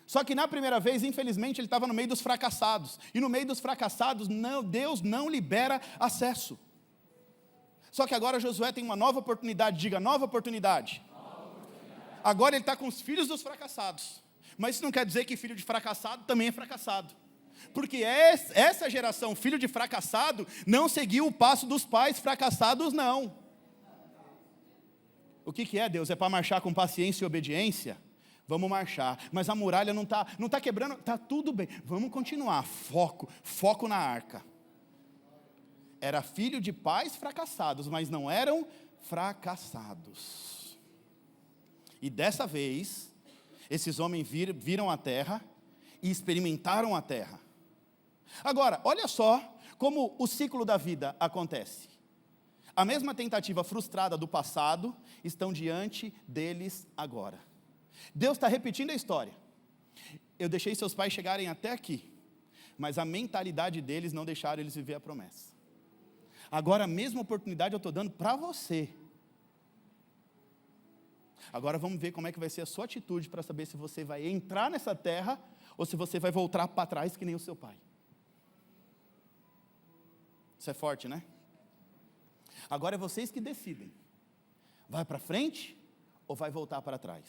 Só que na primeira vez, infelizmente, ele estava no meio dos fracassados, e no meio dos fracassados, Deus não libera acesso. Só que agora Josué tem uma nova oportunidade, diga, nova oportunidade. Agora ele está com os filhos dos fracassados, mas isso não quer dizer que filho de fracassado também é fracassado. Porque essa geração, filho de fracassado, não seguiu o passo dos pais fracassados, não. O que é, Deus? É para marchar com paciência e obediência? Vamos marchar, mas a muralha não tá quebrando, está tudo bem, vamos continuar, foco na arca. Era filho de pais fracassados, mas não eram fracassados. E dessa vez, esses homens viram a terra e experimentaram a terra. Agora, olha só como o ciclo da vida acontece. A mesma tentativa frustrada do passado estão diante deles agora. Deus está repetindo a história. Eu deixei seus pais chegarem até aqui, mas a mentalidade deles não deixaram eles viver a promessa. Agora a mesma oportunidade eu estou dando para você. Agora vamos ver como é que vai ser a sua atitude para saber se você vai entrar nessa terra ou se você vai voltar para trás que nem o seu pai. Isso é forte, né? Agora é vocês que decidem. Vai para frente ou vai voltar para trás?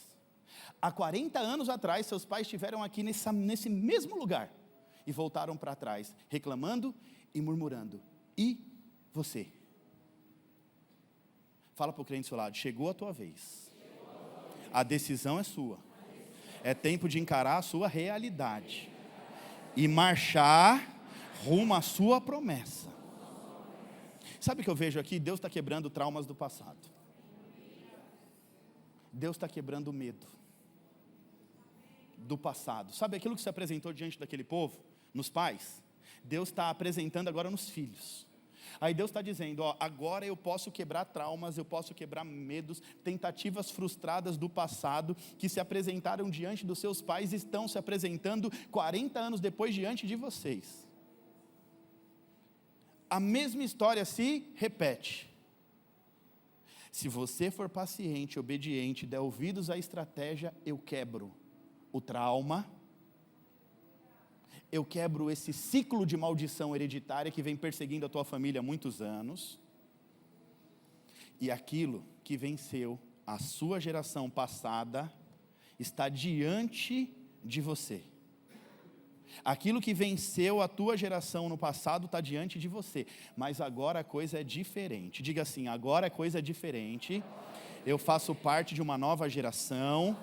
Há 40 anos atrás, seus pais estiveram aqui nesse mesmo lugar e voltaram para trás, reclamando e murmurando. E você? Fala para o crente do seu lado, chegou a tua vez. A decisão é sua. É tempo de encarar a sua realidade e marchar rumo à sua promessa. Sabe o que eu vejo aqui? Deus está quebrando traumas do passado. Deus está quebrando o medo do passado. Sabe aquilo que se apresentou diante daquele povo, nos pais? Deus está apresentando agora nos filhos. Aí Deus está dizendo, ó, agora eu posso quebrar traumas, eu posso quebrar medos, tentativas frustradas do passado, que se apresentaram diante dos seus pais, estão se apresentando 40 anos depois diante de vocês. A mesma história se repete. Se você for paciente, obediente, der ouvidos à estratégia, eu quebro o trauma, eu quebro esse ciclo de maldição hereditária que vem perseguindo a tua família há muitos anos, e aquilo que venceu a sua geração passada está diante de você. Aquilo que venceu a tua geração no passado está diante de você, mas agora a coisa é diferente. Diga assim, agora a coisa é diferente. Eu faço parte de uma nova geração,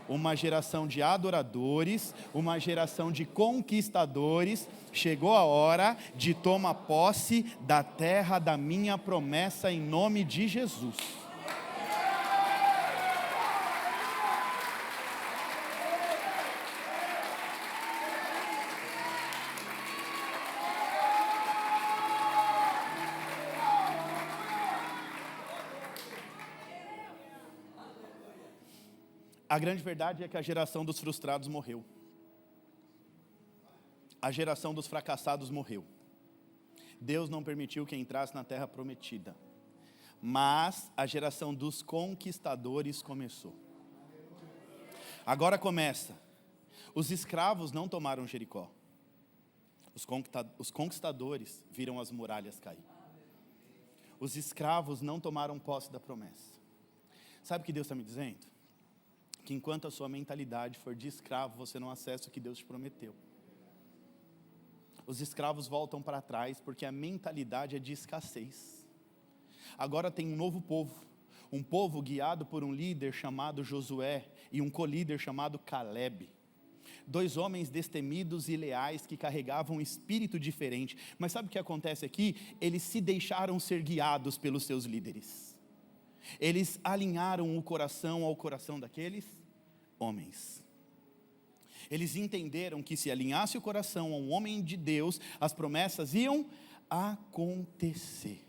uma geração de adoradores, uma geração de conquistadores. Chegou a hora de tomar posse da terra da minha promessa em nome de Jesus. A grande verdade é que a geração dos frustrados morreu. A geração dos fracassados morreu. Deus não permitiu que entrasse na terra prometida. Mas a geração dos conquistadores começou. Agora começa. Os escravos não tomaram Jericó. Os conquistadores viram as muralhas cair. Os escravos não tomaram posse da promessa. Sabe o que Deus está me dizendo? Que enquanto a sua mentalidade for de escravo, você não acessa o que Deus te prometeu. Os escravos voltam para trás porque a mentalidade é de escassez. Agora tem um novo povo. Um povo guiado por um líder chamado Josué e um co-líder chamado Caleb. 2 homens destemidos e leais que carregavam um espírito diferente. Mas sabe o que acontece aqui? Eles se deixaram ser guiados pelos seus líderes. Eles alinharam o coração ao coração daqueles homens. Eles entenderam que se alinhasse o coração a um homem de Deus, as promessas iam acontecer.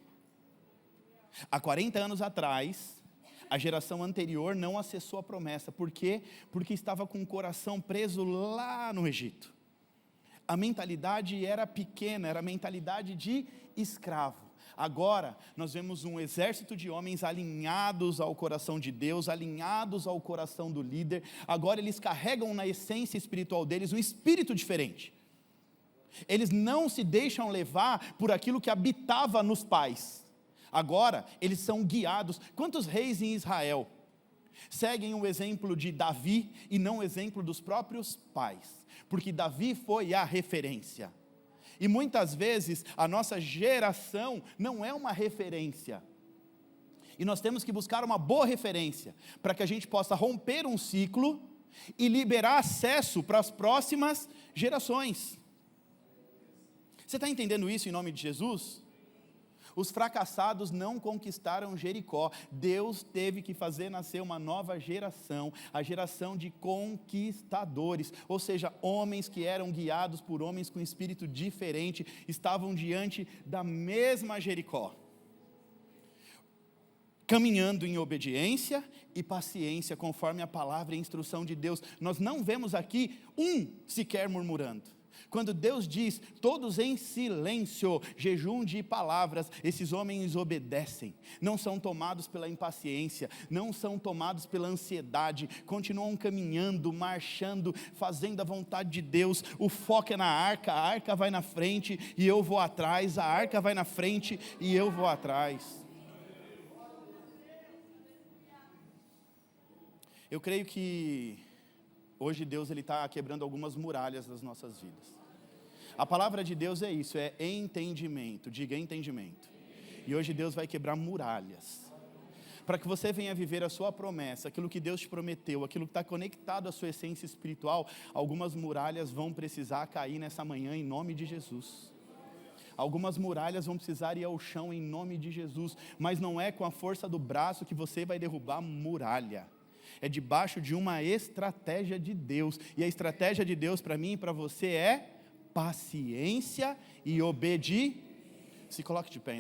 Há 40 anos atrás, a geração anterior não acessou a promessa. Por quê? Porque estava com o coração preso lá no Egito. A mentalidade era pequena, era a mentalidade de escravo. Agora, nós vemos um exército de homens alinhados ao coração de Deus, alinhados ao coração do líder. Agora eles carregam na essência espiritual deles um espírito diferente. Eles não se deixam levar por aquilo que habitava nos pais. Agora, eles são guiados. Quantos reis em Israel seguem o exemplo de Davi e não o exemplo dos próprios pais? Porque Davi foi a referência. E muitas vezes a nossa geração não é uma referência. E nós temos que buscar uma boa referência para que a gente possa romper um ciclo e liberar acesso para as próximas gerações. Você está entendendo isso em nome de Jesus? Os fracassados não conquistaram Jericó. Deus teve que fazer nascer uma nova geração, a geração de conquistadores, ou seja, homens que eram guiados por homens com espírito diferente, estavam diante da mesma Jericó, caminhando em obediência e paciência, conforme a palavra e a instrução de Deus. Nós não vemos aqui sequer murmurando. Quando Deus diz, todos em silêncio, jejum de palavras, esses homens obedecem, não são tomados pela impaciência, não são tomados pela ansiedade, continuam caminhando, marchando, fazendo a vontade de Deus. O foco é na arca, a arca vai na frente e eu vou atrás, a arca vai na frente e eu vou atrás. Eu creio que hoje Deus está quebrando algumas muralhas das nossas vidas. A palavra de Deus é isso, é entendimento. Diga entendimento. E hoje Deus vai quebrar muralhas. Para que você venha viver a sua promessa, aquilo que Deus te prometeu, aquilo que está conectado à sua essência espiritual, algumas muralhas vão precisar cair nessa manhã em nome de Jesus. Algumas muralhas vão precisar ir ao chão em nome de Jesus. Mas não é com a força do braço que você vai derrubar muralha. É debaixo de uma estratégia de Deus. E a estratégia de Deus para mim e para você é paciência e obediência. Se coloque de pé.